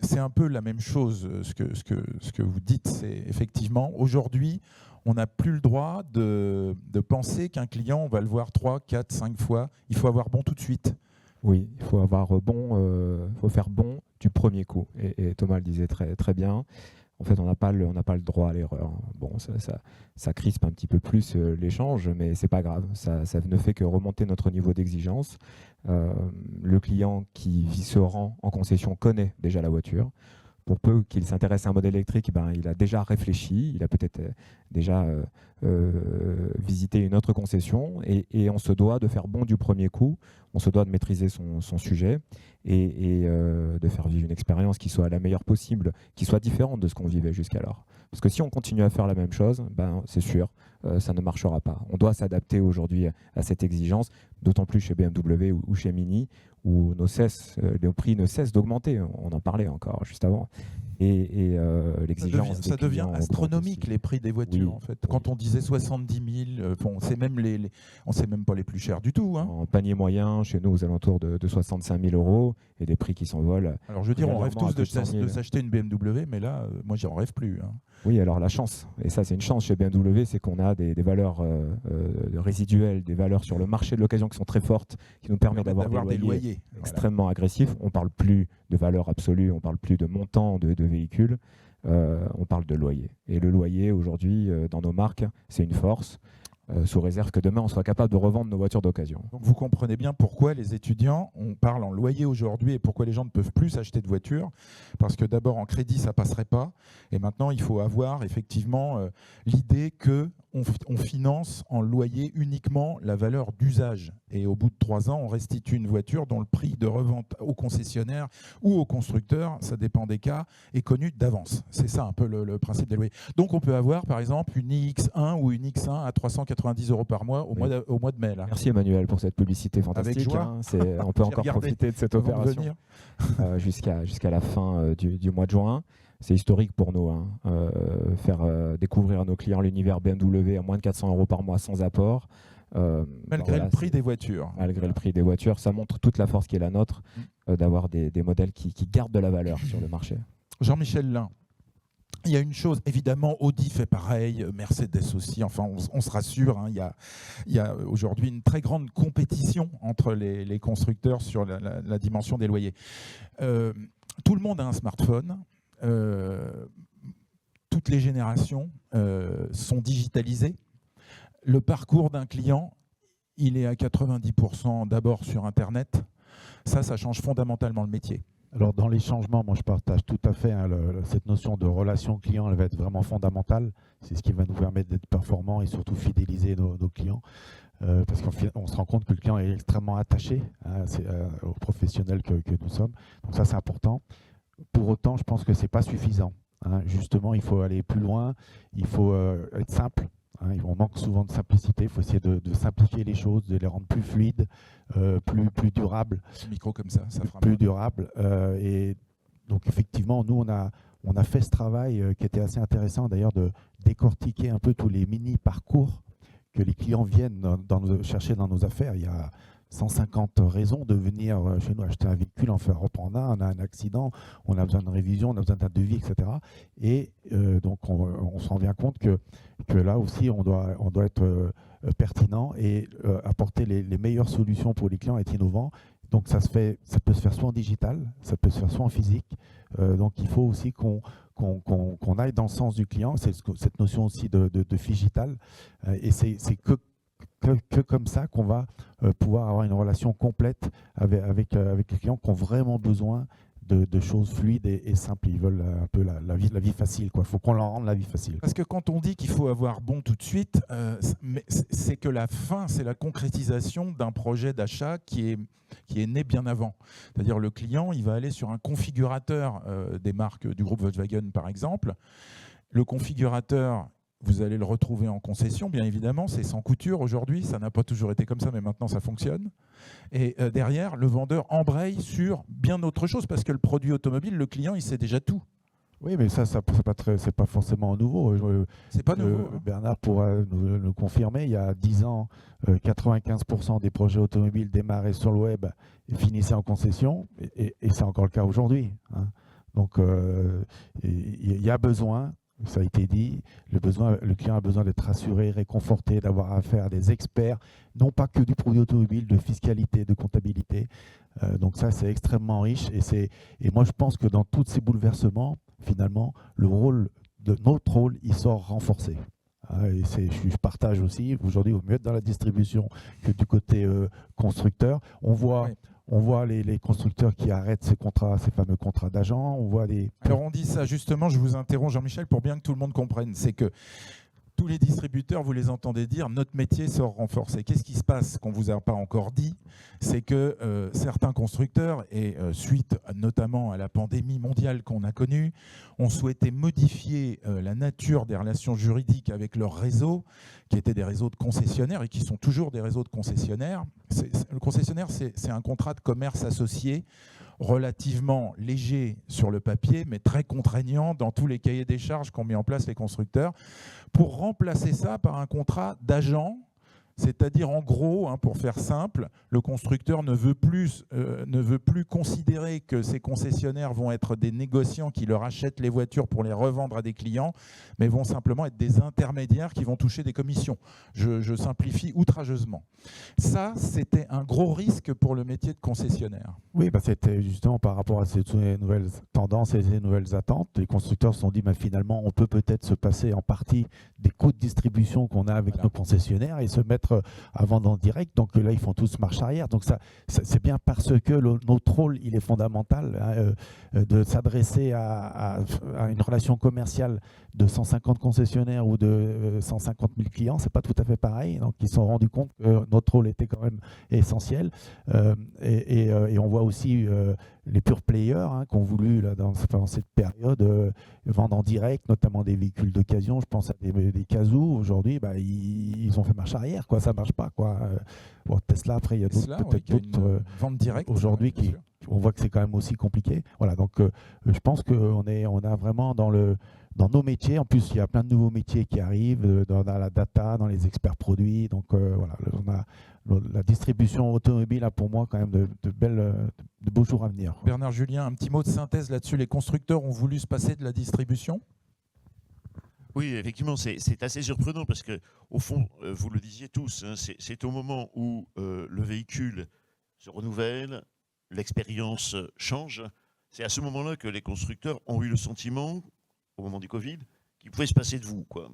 c'est un peu la même chose, ce que vous dites. C'est effectivement, aujourd'hui, on n'a plus le droit de penser qu'un client, on va le voir 3, 4, 5 fois. Il faut avoir bon tout de suite. Oui, il faut avoir faut faire bon du premier coup. Et Thomas le disait très, très bien. En fait, on n'a pas le droit à l'erreur. Bon, ça crispe un petit peu plus l'échange, mais c'est pas grave. Ça ne fait que remonter notre niveau d'exigence. Le client qui se rend en concession connaît déjà la voiture. Pour peu qu'il s'intéresse à un modèle électrique, il a déjà réfléchi, il a peut-être déjà visité une autre concession et on se doit de faire bon du premier coup, on se doit de maîtriser son sujet et de faire vivre une expérience qui soit la meilleure possible, qui soit différente de ce qu'on vivait jusqu'alors. Parce que si on continue à faire la même chose, c'est sûr, ça ne marchera pas. On doit s'adapter aujourd'hui à cette exigence, d'autant plus chez BMW ou chez Mini, où nos prix ne cessent d'augmenter. On en parlait encore juste avant. Et l'exigence ça devient astronomique, les prix des voitures. Oui, en fait. Quand on disait 70 000, on ne sait même pas les plus chers du tout. Hein. En panier moyen, chez nous, aux alentours de 65 000 €, et des prix qui s'envolent. Alors je veux dire, on rêve tous de s'acheter une BMW, mais là, moi, j'en rêve plus. Hein. Oui, alors la chance, et ça c'est une chance chez BMW, c'est qu'on a des valeurs résiduelles, des valeurs sur le marché de l'occasion qui sont très fortes, qui nous permettent d'avoir des loyers extrêmement agressifs. On ne parle plus de valeur absolue, on ne parle plus de montant de véhicules, on parle de loyer. Et le loyer aujourd'hui, dans nos marques, c'est une force, sous réserve que demain on soit capable de revendre nos voitures d'occasion. Donc vous comprenez bien pourquoi les étudiants, on parle en loyer aujourd'hui et pourquoi les gens ne peuvent plus s'acheter de voiture. Parce que d'abord en crédit ça ne passerait pas et maintenant il faut avoir effectivement l'idée qu'on finance en loyer uniquement la valeur d'usage. Et au bout de 3 ans, on restitue une voiture dont le prix de revente au concessionnaire ou au constructeur, ça dépend des cas, est connu d'avance. C'est ça un peu le principe des loyers. Donc on peut avoir par exemple une iX1 ou une X1 à 390 € par mois au mois de mai. Là. Merci Emmanuel pour cette publicité fantastique. Avec joie. On peut encore profiter de cette opération jusqu'à la fin du mois de juin. C'est historique pour nous, faire découvrir à nos clients l'univers BMW à moins de 400 € par mois sans apport. Malgré le prix des voitures. Malgré le prix des voitures, ça montre toute la force qui est la nôtre d'avoir des modèles qui gardent de la valeur sur le marché. Jean-Michel Lin, il y a une chose, évidemment, Audi fait pareil, Mercedes aussi, enfin on se rassure, il y a aujourd'hui une très grande compétition entre les constructeurs sur la dimension des loyers. Tout le monde a un smartphone. Toutes les générations sont digitalisées. Le parcours d'un client, il est à 90% d'abord sur Internet. Ça change fondamentalement le métier. Alors dans les changements, moi je partage tout à fait cette notion de relation client, elle va être vraiment fondamentale. C'est ce qui va nous permettre d'être performants et surtout fidéliser nos clients. Parce qu'on se rend compte que le client est extrêmement attaché aux professionnels que nous sommes. Donc ça c'est important. Pour autant, je pense que ce n'est pas suffisant. Justement, il faut aller plus loin, il faut être simple. On manque souvent de simplicité, il faut essayer de simplifier les choses, de les rendre plus fluides, plus durables. Un micro comme ça fera plus durable. Et donc effectivement, nous, on a fait ce travail qui était assez intéressant d'ailleurs de décortiquer un peu tous les mini-parcours que les clients viennent chercher dans nos affaires. Il y a 150 raisons de venir chez nous acheter un véhicule, en faire reprendre un, on a un accident, on a besoin de révision, on a besoin d'un devis, etc. Et donc on se rend bien compte que là aussi on doit être pertinent et apporter les meilleures solutions pour les clients, être innovant. Donc ça peut se faire soit en digital, ça peut se faire soit en physique. Donc il faut aussi qu'on aille dans le sens du client, c'est cette notion aussi de digital. Et c'est que comme ça qu'on va pouvoir avoir une relation complète avec les clients qui ont vraiment besoin de choses fluides et simples. Ils veulent un peu la vie facile, quoi. Il faut qu'on leur rende la vie facile. Parce que quand on dit qu'il faut avoir bon tout de suite, c'est que la fin, c'est la concrétisation d'un projet d'achat qui est né bien avant. C'est-à-dire le client, il va aller sur un configurateur des marques du groupe Volkswagen, par exemple. Le configurateur, vous allez le retrouver en concession, bien évidemment, c'est sans couture aujourd'hui, ça n'a pas toujours été comme ça, mais maintenant ça fonctionne. Et derrière, le vendeur embraye sur bien autre chose, parce que le produit automobile, le client, il sait déjà tout. Oui, mais ça c'est pas forcément nouveau. C'est pas nouveau. Bernard pourra nous le confirmer. Il y a 10 ans, 95% des projets automobiles démarraient sur le web et finissaient en concession, et c'est encore le cas aujourd'hui, hein. Donc il y a besoin. Ça a été dit, le client a besoin d'être rassuré, réconforté, d'avoir affaire à des experts, non pas que du produit automobile, de fiscalité, de comptabilité. Donc ça, c'est extrêmement riche. Et moi, je pense que dans tous ces bouleversements, finalement, notre rôle, il sort renforcé. Et je partage aussi, aujourd'hui, il vaut mieux être dans la distribution que du côté constructeur. On voit les constructeurs qui arrêtent ces fameux contrats d'agents. Alors on dit ça justement, je vous interromps Jean-Michel pour bien que tout le monde comprenne. C'est que tous les distributeurs, vous les entendez dire, notre métier sort renforcé. Qu'est-ce qui se passe qu'on ne vous a pas encore dit? C'est que certains constructeurs, et suite notamment à la pandémie mondiale qu'on a connue, ont souhaité modifier la nature des relations juridiques avec leur réseau, qui étaient des réseaux de concessionnaires et qui sont toujours des réseaux de concessionnaires. Le concessionnaire, c'est un contrat de commerce associé relativement léger sur le papier, mais très contraignant dans tous les cahiers des charges qu'ont mis en place les constructeurs, pour remplacer ça par un contrat d'agent. C'est-à-dire, en gros, pour faire simple, le constructeur ne veut plus considérer que ces concessionnaires vont être des négociants qui leur achètent les voitures pour les revendre à des clients, mais vont simplement être des intermédiaires qui vont toucher des commissions. Je simplifie outrageusement. Ça, c'était un gros risque pour le métier de concessionnaire. Oui, c'était justement par rapport à ces nouvelles tendances et ces nouvelles attentes. Les constructeurs se sont dit, finalement, on peut peut-être se passer en partie des coûts de distribution qu'on a avec nos concessionnaires et se mettre à vendre en direct. Donc là, ils font tous marche arrière. Donc ça c'est bien parce que notre rôle, il est fondamental, de s'adresser à une relation commerciale de 150 concessionnaires ou de 150 000 clients. C'est pas tout à fait pareil. Donc ils se sont rendus compte que notre rôle était quand même essentiel. Et on voit aussi les pure players qui ont voulu, là, dans cette période, vendre en direct, notamment des véhicules d'occasion. Je pense à des Cazoo. Aujourd'hui, ils ont fait marche arrière, quoi. Ça marche pas, quoi. Tesla, après, il y a peut-être d'autres vente directe aujourd'hui on voit que c'est quand même aussi compliqué. Voilà, donc je pense qu'on a vraiment dans nos métiers, en plus il y a plein de nouveaux métiers qui arrivent, dans la data, dans les experts produits. Donc voilà, on a la distribution automobile a pour moi quand même de beaux jours à venir. Bernard Julien, un petit mot de synthèse là-dessus. Les constructeurs ont voulu se passer de la distribution? Oui, effectivement, c'est assez surprenant parce que, au fond, vous le disiez tous, c'est au moment où le véhicule se renouvelle, l'expérience change. C'est à ce moment-là que les constructeurs ont eu le sentiment, au moment du Covid, qu'il pouvait se passer de vous, quoi.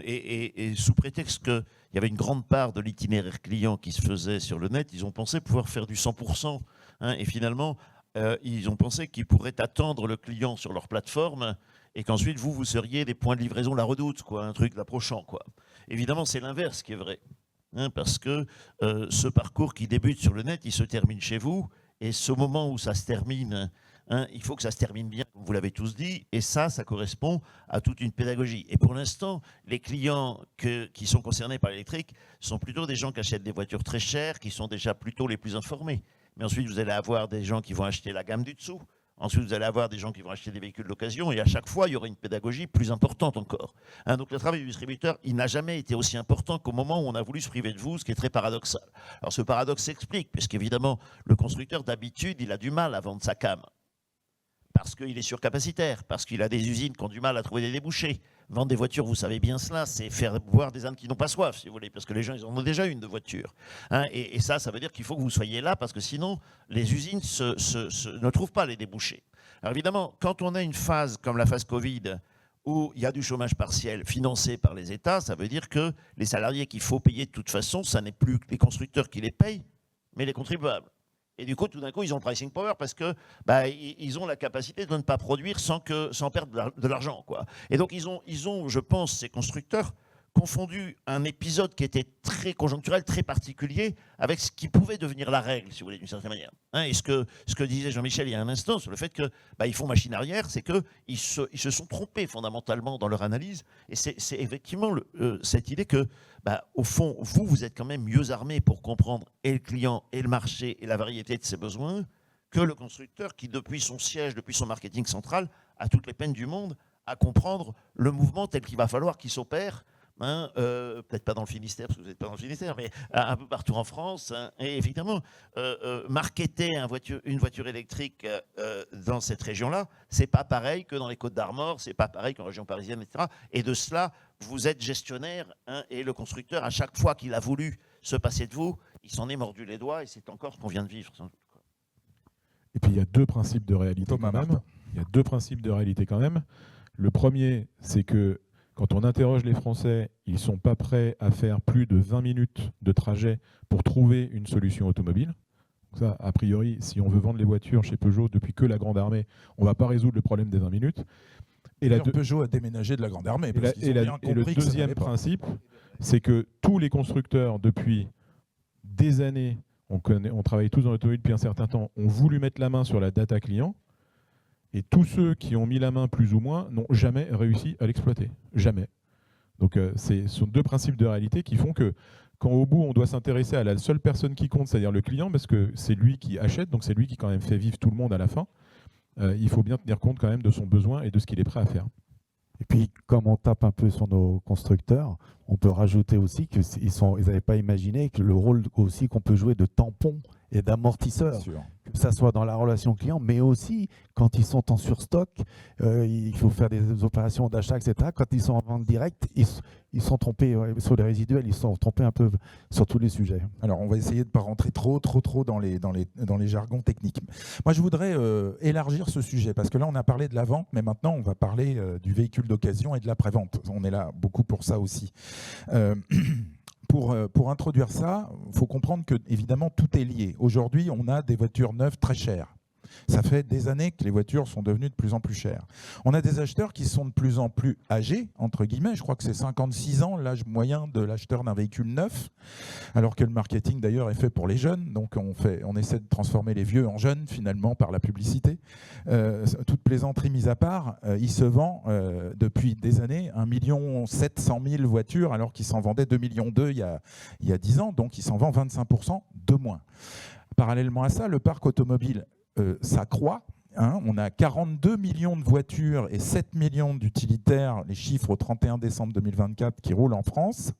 Et sous prétexte qu'il y avait une grande part de l'itinéraire client qui se faisait sur le net, ils ont pensé pouvoir faire du 100%. Et finalement, ils ont pensé qu'ils pourraient attendre le client sur leur plateforme et qu'ensuite, vous seriez des points de livraison La Redoute, quoi, un truc l'approchant, quoi. Évidemment, c'est l'inverse qui est vrai. Parce que ce parcours qui débute sur le net, il se termine chez vous. Et ce moment où ça se termine, il faut que ça se termine bien, comme vous l'avez tous dit, et ça correspond à toute une pédagogie. Et pour l'instant, les clients qui sont concernés par l'électrique sont plutôt des gens qui achètent des voitures très chères, qui sont déjà plutôt les plus informés. Mais ensuite, vous allez avoir des gens qui vont acheter la gamme du dessous. Ensuite, vous allez avoir des gens qui vont acheter des véhicules d'occasion et à chaque fois, il y aura une pédagogie plus importante encore. Hein, donc le travail du distributeur, il n'a jamais été aussi important qu'au moment où on a voulu se priver de vous, ce qui est très paradoxal. Alors ce paradoxe s'explique, puisqu'évidemment, le constructeur d'habitude, il a du mal à vendre sa cam. Parce qu'il est surcapacitaire, parce qu'il a des usines qui ont du mal à trouver des débouchés. Vendre des voitures, vous savez bien cela, c'est faire boire des ânes qui n'ont pas soif, si vous voulez, parce que les gens, ils en ont déjà une de voiture. Hein, et ça veut dire qu'il faut que vous soyez là, parce que sinon, les usines ne trouvent pas les débouchés. Alors évidemment, quand on a une phase comme la phase Covid, où il y a du chômage partiel financé par les États, ça veut dire que les salariés qu'il faut payer de toute façon, ça n'est plus les constructeurs qui les payent, mais les contribuables. Et du coup, tout d'un coup, ils ont le pricing power parce que ils ont la capacité de ne pas produire sans perdre de l'argent, quoi. Et donc, ils ont, je pense, ces constructeurs, confondu un épisode qui était très conjoncturel, très particulier, avec ce qui pouvait devenir la règle, si vous voulez, d'une certaine manière. Hein, et ce que disait Jean-Michel il y a un instant sur le fait qu'ils font machine arrière, c'est qu'ils se sont trompés fondamentalement dans leur analyse. Et c'est effectivement cette idée que, au fond, vous êtes quand même mieux armés pour comprendre et le client, et le marché, et la variété de ses besoins, que le constructeur qui, depuis son siège, depuis son marketing central, a toutes les peines du monde à comprendre le mouvement tel qu'il va falloir qu'il s'opère. Hein, peut-être pas dans le Finistère, parce que vous n'êtes pas dans le Finistère, mais un peu partout en France. Hein, et effectivement, marketer une voiture électrique dans cette région-là, c'est pas pareil que dans les Côtes-d'Armor, c'est pas pareil qu'en région parisienne, etc. Et de cela, vous êtes gestionnaire, hein, et le constructeur, à chaque fois qu'il a voulu se passer de vous, il s'en est mordu les doigts, et c'est encore ce qu'on vient de vivre. Sans doute, quoi. Et puis il y a deux principes de réalité quand même. Il y a deux principes de réalité quand même. Le premier, c'est que quand on interroge les Français, ils ne sont pas prêts à faire plus de 20 minutes de trajet pour trouver une solution automobile. Donc ça, a priori, si on veut vendre les voitures chez Peugeot depuis que la Grande Armée, on ne va pas résoudre le problème des 20 minutes. Et Peugeot a déménagé de la Grande Armée. Et le deuxième principe, c'est que tous les constructeurs, depuis des années, on travaille tous dans l'automobile depuis un certain temps, ont voulu mettre la main sur la data client. Et tous ceux qui ont mis la main plus ou moins n'ont jamais réussi à l'exploiter. Jamais. Donc ce sont deux principes de réalité qui font que quand au bout on doit s'intéresser à la seule personne qui compte, c'est-à-dire le client, parce que c'est lui qui achète, donc c'est lui qui quand même fait vivre tout le monde à la fin, il faut bien tenir compte quand même de son besoin et de ce qu'il est prêt à faire. Et puis, comme on tape un peu sur nos constructeurs, on peut rajouter aussi qu'ils n'avaient pas imaginé que le rôle aussi qu'on peut jouer de tampon et d'amortisseur, que ça soit dans la relation client, mais aussi quand ils sont en surstock, il faut faire des opérations d'achat, etc. Quand ils sont en vente directe, ils sont trompés sur les résiduels, ils sont trompés un peu sur tous les sujets. Alors, on va essayer de ne pas rentrer trop dans les jargons techniques. Moi, je voudrais élargir ce sujet, parce que là, on a parlé de la vente, mais maintenant, on va parler du véhicule d'occasion et de l'après-vente. On est là beaucoup pour ça aussi. Pour introduire ça, il faut comprendre que, évidemment, tout est lié. Aujourd'hui, on a des voitures neuves très chères. Ça fait des années que les voitures sont devenues de plus en plus chères. On a des acheteurs qui sont de plus en plus âgés, entre guillemets. Je crois que c'est 56 ans l'âge moyen de l'acheteur d'un véhicule neuf, alors que le marketing d'ailleurs est fait pour les jeunes. Donc on essaie de transformer les vieux en jeunes finalement par la publicité. Toute plaisanterie mise à part, il se vend depuis des années 1 700 000 voitures alors qu'il s'en vendait 2,2 millions il y a 10 ans. Donc il s'en vend 25% de moins. Parallèlement à ça, le parc automobile ça croît. Hein, on a 42 millions de voitures et 7 millions d'utilitaires, les chiffres au 31 décembre 2024, qui roulent en France.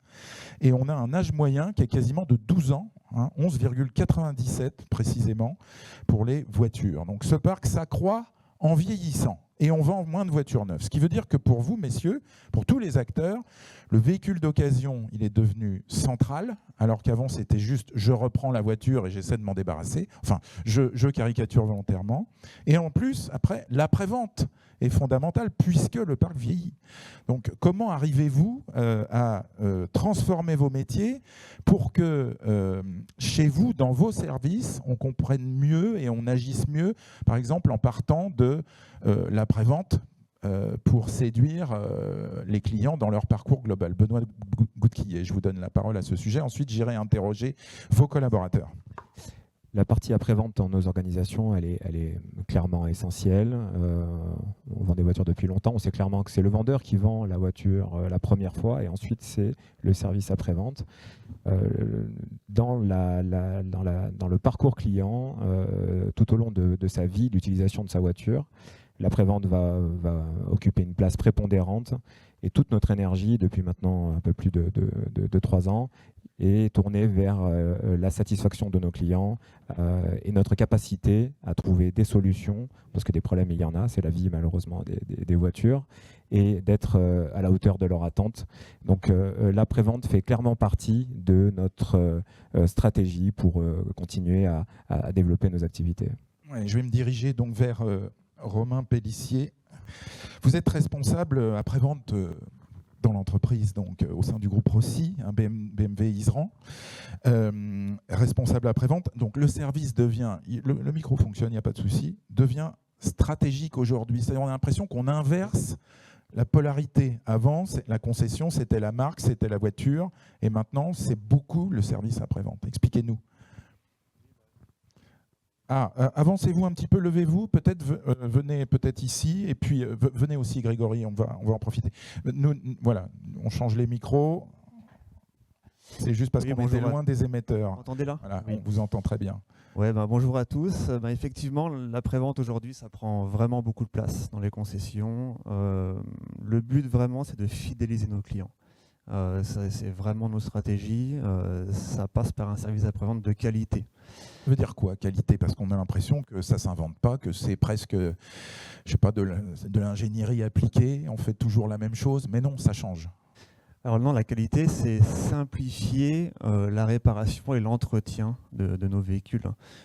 Et on a un âge moyen qui est quasiment de 12 ans, hein, 11,97 précisément, pour les voitures. Donc ce parc s'accroît en vieillissant. Et on vend moins de voitures neuves. Ce qui veut dire que pour vous, messieurs, pour tous les acteurs, le véhicule d'occasion, il est devenu central, alors qu'avant, c'était juste « je reprends la voiture et j'essaie de m'en débarrasser ». Enfin, je caricature volontairement. Et en plus, après, l'après-vente est fondamentale puisque le parc vieillit. Donc, comment arrivez-vous à transformer vos métiers pour que chez vous, dans vos services, on comprenne mieux et on agisse mieux, par exemple en partant de l'après-vente pour séduire les clients dans leur parcours global. Benoît Goudquillet, je vous donne la parole à ce sujet. Ensuite, j'irai interroger vos collaborateurs. La partie après-vente dans nos organisations, elle est clairement essentielle. On vend des voitures depuis longtemps. On sait clairement que c'est le vendeur qui vend la voiture la première fois et ensuite c'est le service après-vente. Dans le parcours client, tout au long de sa vie d'utilisation de sa voiture, l'après-vente va occuper une place prépondérante et toute notre énergie, depuis maintenant un peu plus de 3 ans, est tournée vers la satisfaction de nos clients et notre capacité à trouver des solutions, parce que des problèmes il y en a, c'est la vie malheureusement des voitures, et d'être à la hauteur de leur attente. Donc l'après-vente fait clairement partie de notre stratégie pour continuer à développer nos activités. Ouais, je vais me diriger donc vers Romain Pellissier. Vous êtes responsable après-vente dans l'entreprise, donc au sein du groupe Rossi, BMW Isran, responsable après-vente. Donc le service devient, le micro fonctionne, il n'y a pas de souci, devient stratégique aujourd'hui. C'est-à-dire on a l'impression qu'on inverse la polarité. Avant, la concession, c'était la marque, c'était la voiture, et maintenant, c'est beaucoup le service après-vente. Expliquez-nous. Avancez-vous un petit peu, levez-vous, peut-être venez peut-être ici, et puis venez aussi Grégory, on va en profiter. Nous, voilà, on change les micros, c'est juste parce qu'on était loin des émetteurs. Vous entendez là? Voilà, on vous entend très bien. Ouais, bonjour à tous. Effectivement, l'après-vente aujourd'hui, ça prend vraiment beaucoup de place dans les concessions. Le but vraiment, c'est de fidéliser nos clients. C'est vraiment nos stratégies. Ça passe par un service après-vente de qualité. Ça veut dire quoi, qualité? Parce qu'on a l'impression que ça ne s'invente pas, que c'est presque, je sais pas, de l'ingénierie appliquée, on fait toujours la même chose, mais non, ça change. Alors non, la qualité, c'est simplifier la réparation et l'entretien de nos véhicules.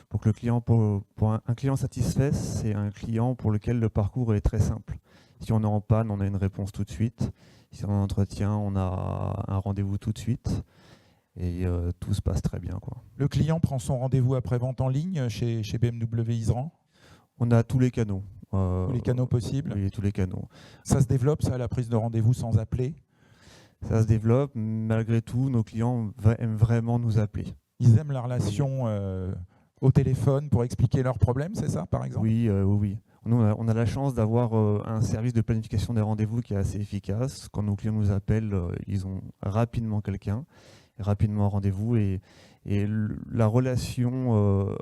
Pour que le client, pour un client satisfait, c'est un client pour lequel le parcours est très simple. Si on est en panne, on a une réponse tout de suite. Si on est en entretien, on a un rendez-vous tout de suite. Et tout se passe très bien, quoi. Le client prend son rendez-vous après-vente en ligne chez BMW Isran? On a tous les canaux. Tous les canaux possibles? Oui, tous les canaux. Ça se développe, ça, la prise de rendez-vous sans appeler? Ça se développe. Malgré tout, nos clients aiment vraiment nous appeler. Ils aiment la relation au téléphone pour expliquer leurs problèmes, c'est ça, par exemple? Oui, oui. Nous, on a la chance d'avoir un service de planification des rendez-vous qui est assez efficace. Quand nos clients nous appellent, ils ont rapidement quelqu'un, rapidement un rendez-vous, et la relation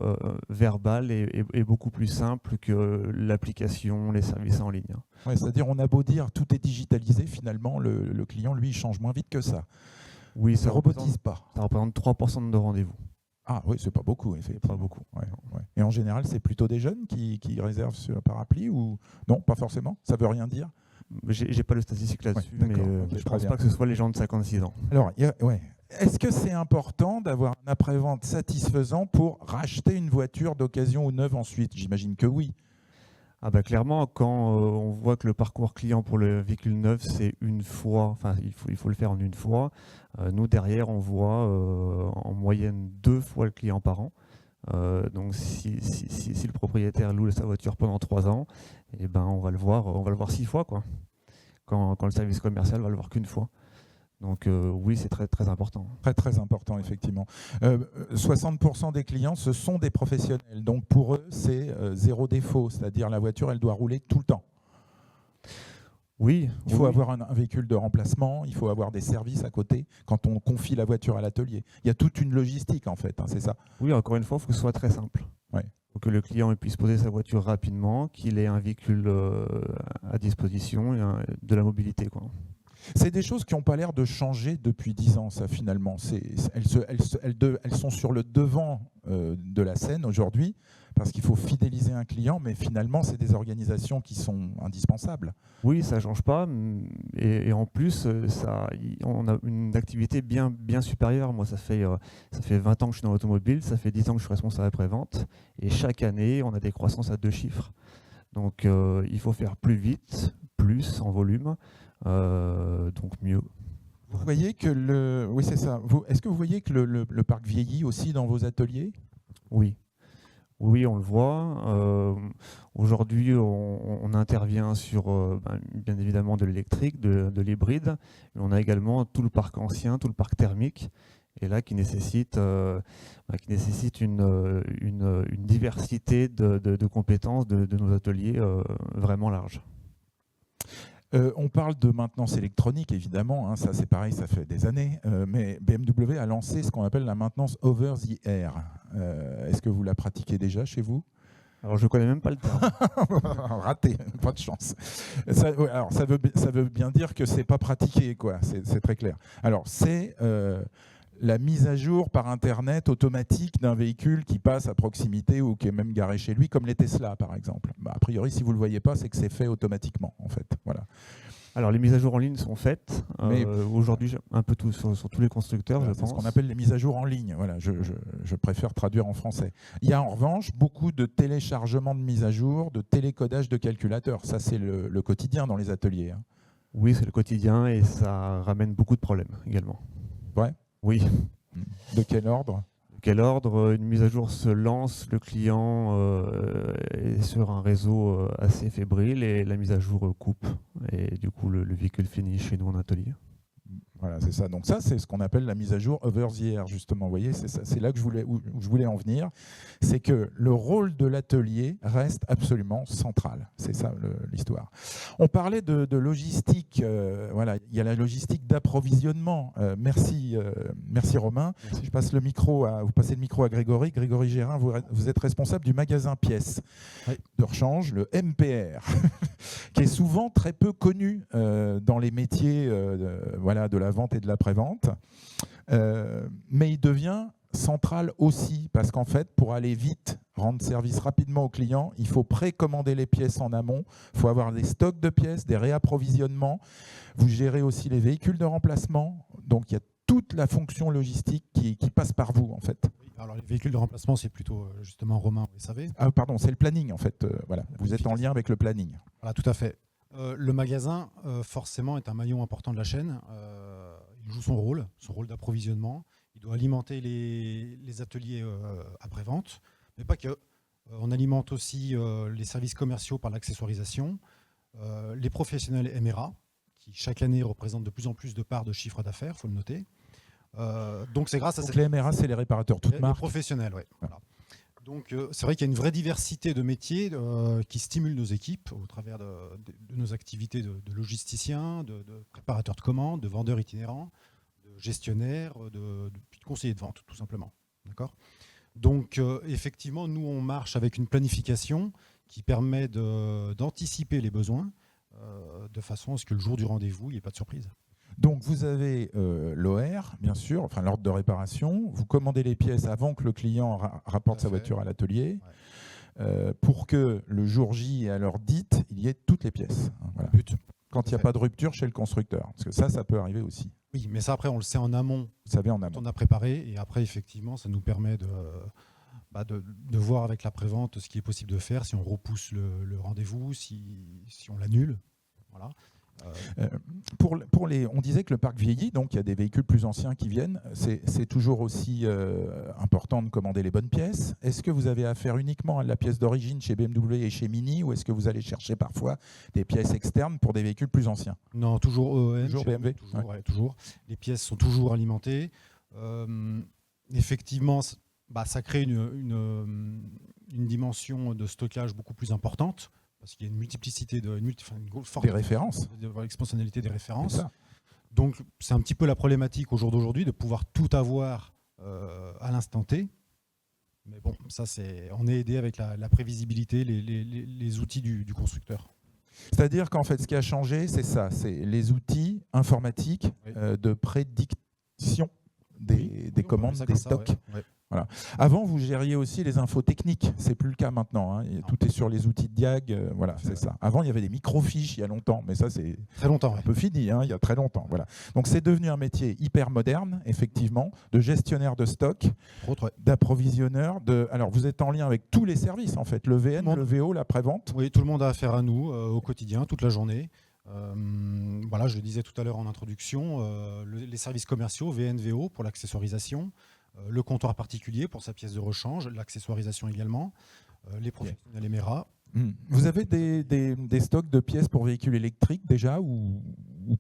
verbale est beaucoup plus simple que l'application, les services en ligne. Ouais, c'est-à-dire, on a beau dire tout est digitalisé, finalement, le client, lui, il change moins vite que ça. Oui, ça ne robotise pas. Ça représente 3% de nos rendez-vous. Ah oui, c'est pas beaucoup, effectivement. Pas beaucoup. Ouais, ouais. Et en général, c'est plutôt des jeunes qui réservent par appli ou non, pas forcément? Ça veut rien dire? J'ai pas le statistique là-dessus, ouais, mais je ne pense bien. pas que ce soit les gens de 56 ans. Alors, est-ce que c'est important d'avoir un après-vente satisfaisant pour racheter une voiture d'occasion ou neuve ensuite? J'imagine que oui. Ah bah clairement, quand on voit que le parcours client pour le véhicule neuf, c'est une fois, enfin il faut le faire en une fois. Nous derrière, on voit en moyenne 2 fois le client par an. Donc si le propriétaire loue sa voiture pendant 3 ans, et ben on va le voir 6 fois, quoi. Quand le service commercial va le voir qu'une fois. Donc oui, c'est très, très important. Très, très important, effectivement. 60% des clients, ce sont des professionnels. Donc pour eux, c'est zéro défaut. C'est-à-dire la voiture, elle doit rouler tout le temps. Oui. Il faut avoir un véhicule de remplacement, il faut avoir des services à côté quand on confie la voiture à l'atelier. Il y a toute une logistique, en fait, hein, c'est ça? Oui, encore une fois, il faut que ce soit très simple. Ouais. Il faut que le client puisse poser sa voiture rapidement, qu'il ait un véhicule à disposition et de la mobilité, quoi. C'est des choses qui n'ont pas l'air de changer depuis 10 ans, ça, finalement. Elles sont sur le devant de la scène aujourd'hui, parce qu'il faut fidéliser un client, mais finalement, c'est des organisations qui sont indispensables. Oui, ça ne change pas. Et en plus, on a une activité bien supérieure. Moi, ça fait 20 ans que je suis dans l'automobile, ça fait 10 ans que je suis responsable après-vente. Et chaque année, on a des croissances à 2 chiffres. Donc, il faut faire plus vite, plus en volume. Donc mieux. Vous voyez que oui, c'est ça. Est-ce que vous voyez que le parc vieillit aussi dans vos ateliers? Oui. Oui, on le voit. Aujourd'hui, on intervient sur bien évidemment de l'électrique, de l'hybride, mais on a également tout le parc ancien, tout le parc thermique. et là qui nécessite une diversité de compétences de nos ateliers vraiment large. On parle de maintenance électronique, évidemment, hein, ça c'est pareil, ça fait des années, mais BMW a lancé ce qu'on appelle la maintenance over the air. Est-ce que vous la pratiquez déjà chez vous? Alors je ne connais même pas le terme. Raté, pas de chance. Ça, ouais, alors ça veut bien dire que c'est pas pratiqué, quoi. C'est très clair. Alors c'est la mise à jour par Internet automatique d'un véhicule qui passe à proximité ou qui est même garé chez lui, comme les Tesla par exemple. Bah, a priori, si vous le voyez pas, c'est que c'est fait automatiquement, en fait. Voilà. Alors les mises à jour en ligne sont faites aujourd'hui un peu sur tous les constructeurs, Voilà, je c'est pense. ce qu'on appelle les mises à jour en ligne. Voilà, je préfère traduire en français. Il y a en revanche beaucoup de téléchargements de mises à jour, de télécodage de calculateurs. Ça, c'est le quotidien dans les ateliers. Hein. Oui, c'est le quotidien et ça ramène beaucoup de problèmes également. Ouais. Oui. De quel ordre? De quel ordre? Une mise à jour se lance, le client est sur un réseau assez fébrile et la mise à jour coupe. Et du coup, le véhicule finit chez nous en atelier. Voilà, c'est ça. Donc ça, c'est ce qu'on appelle la mise à jour over the air, justement. Vous voyez, c'est là que je voulais en venir. C'est que le rôle de l'atelier reste absolument central. C'est ça l'histoire. On parlait de logistique. Voilà, il y a la logistique d'approvisionnement. Merci Romain. Merci. Je passe vous passez le micro à Grégory. Grégory Gérin, vous êtes responsable du magasin pièces de rechange, le MPR, qui est souvent très peu connu dans les métiers de la vente et de l'après-vente, mais il devient central aussi parce qu'en fait, pour aller vite, rendre service rapidement aux clients, il faut précommander les pièces en amont, il faut avoir des stocks de pièces, des réapprovisionnements, vous gérez aussi les véhicules de remplacement, donc il y a toute la fonction logistique qui passe par vous en fait. Alors les véhicules de remplacement, c'est plutôt justement Romain, vous savez. Ah pardon, c'est le planning en fait, voilà. Vous êtes en lien avec le planning. Voilà, tout à fait. Le magasin, forcément, est un maillon important de la chaîne. Il joue son rôle d'approvisionnement. Il doit alimenter les ateliers après-vente, mais pas que. On alimente aussi les services commerciaux par l'accessoirisation, les professionnels MRA, qui chaque année représentent de plus en plus de parts de chiffre d'affaires, il faut le noter. Donc c'est grâce à Donc les MRA, c'est les réparateurs toutes marques. Les professionnels, oui. Voilà. Donc c'est vrai qu'il y a une vraie diversité de métiers qui stimulent nos équipes au travers de nos activités de logisticiens, de préparateurs de commandes, de vendeurs itinérants, de gestionnaires, de conseillers de vente, tout simplement. D'accord ? Donc effectivement, nous, on marche avec une planification qui permet d'anticiper les besoins de façon à ce que le jour du rendez-vous, il n'y ait pas de surprise. Donc vous avez l'OR, bien sûr, enfin l'ordre de réparation. Vous commandez les pièces avant que le client rapporte sa voiture à l'atelier, pour que le jour J et à l'heure dite, il y ait toutes les pièces. Voilà. Quand il n'y a pas de rupture chez le constructeur, parce que ça peut arriver aussi. Oui, mais ça après on le sait en amont. Vous savez en amont. On a préparé et après effectivement ça nous permet de voir avec l'après-vente ce qui est possible de faire, si on repousse le rendez-vous, si on l'annule. Voilà. On disait que le parc vieillit, donc il y a des véhicules plus anciens qui viennent. C'est toujours aussi important de commander les bonnes pièces. Est-ce que vous avez affaire uniquement à la pièce d'origine chez BMW et chez Mini, ou est-ce que vous allez chercher parfois des pièces externes pour des véhicules plus anciens? Non, toujours OEM. Toujours BMW. Toujours. Les pièces sont toujours alimentées. Effectivement, ça crée une dimension de stockage beaucoup plus importante. Parce qu'il y a une multiplicité, une forte des références, l'expansionnalité des références. Donc c'est un petit peu la problématique au jour d'aujourd'hui de pouvoir tout avoir à l'instant T. Mais bon, ça on est aidé avec la prévisibilité, les outils du constructeur. C'est-à-dire qu'en fait, ce qui a changé, c'est ça, c'est les outils informatiques de prédiction des commandes, des stocks. Voilà. Avant, vous gériez aussi les infos techniques. C'est plus le cas maintenant. Hein. Tout est sur les outils de diag. Voilà, c'est ça. Avant, il y avait des microfiches il y a longtemps, mais ça, c'est très longtemps. Un peu fini. Hein, il y a très longtemps. Voilà. Donc, c'est devenu un métier hyper moderne, effectivement, de gestionnaire de stock, d'approvisionneur. Alors, vous êtes en lien avec tous les services, en fait, le VN, le VO, la prévente. Oui, tout le monde a affaire à nous au quotidien, toute la journée. Voilà, je le disais tout à l'heure en introduction, les services commerciaux, VNVO pour l'accessoirisation. Le comptoir particulier pour sa pièce de rechange, l'accessoirisation également, les professionnels MRA. Vous avez des stocks de pièces pour véhicules électriques déjà ou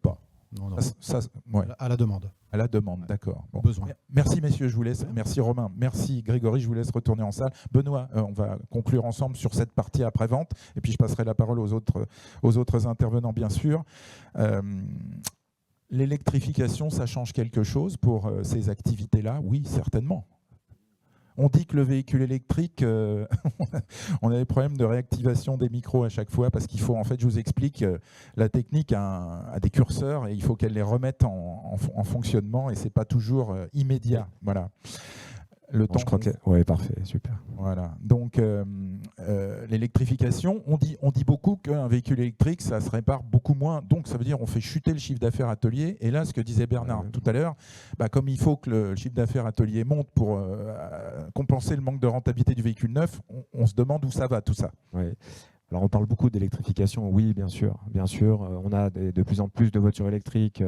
pas? Non. À la demande. À la demande, d'accord. Bon. Besoin. Merci messieurs, je vous laisse. Merci Romain, merci Grégory, je vous laisse retourner en salle. Benoît, on va conclure ensemble sur cette partie après-vente, et puis je passerai la parole aux autres intervenants, bien sûr. L'électrification, ça change quelque chose pour ces activités-là? Oui, certainement. On dit que le véhicule électrique, on a des problèmes de réactivation des micros à chaque fois parce qu'il faut, en fait, je vous explique, la technique a des curseurs et il faut qu'elle les remette en fonctionnement et c'est pas toujours immédiat. Voilà. Le temps. Je crois que ouais, parfait, super. Voilà. Donc l'électrification, on dit beaucoup qu'un véhicule électrique, ça se répare beaucoup moins. Donc ça veut dire on fait chuter le chiffre d'affaires atelier. Et là, ce que disait Bernard tout à l'heure, comme il faut que le chiffre d'affaires atelier monte pour compenser le manque de rentabilité du véhicule neuf, on se demande où ça va tout ça. Ouais. Alors on parle beaucoup d'électrification, oui, bien sûr. On a de plus en plus de voitures électriques,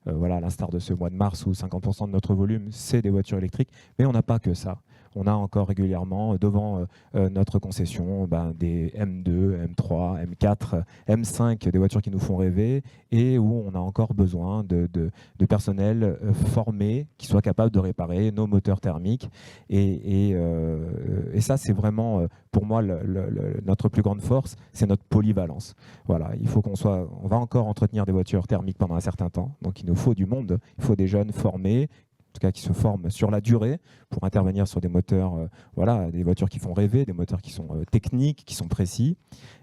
voilà, à l'instar de ce mois de mars où 50% de notre volume, c'est des voitures électriques. Mais on n'a pas que ça. On a encore régulièrement devant notre concession des M2, M3, M4, M5, des voitures qui nous font rêver et où on a encore besoin de personnel formé qui soit capable de réparer nos moteurs thermiques. Et ça, c'est vraiment, pour moi, notre plus grande force, c'est notre polyvalence. Voilà, il faut on va encore entretenir des voitures thermiques pendant un certain temps, donc il nous faut du monde, il faut des jeunes formés, en tout cas qui se forment sur la durée pour intervenir sur des moteurs, des voitures qui font rêver, des moteurs qui sont techniques, qui sont précis.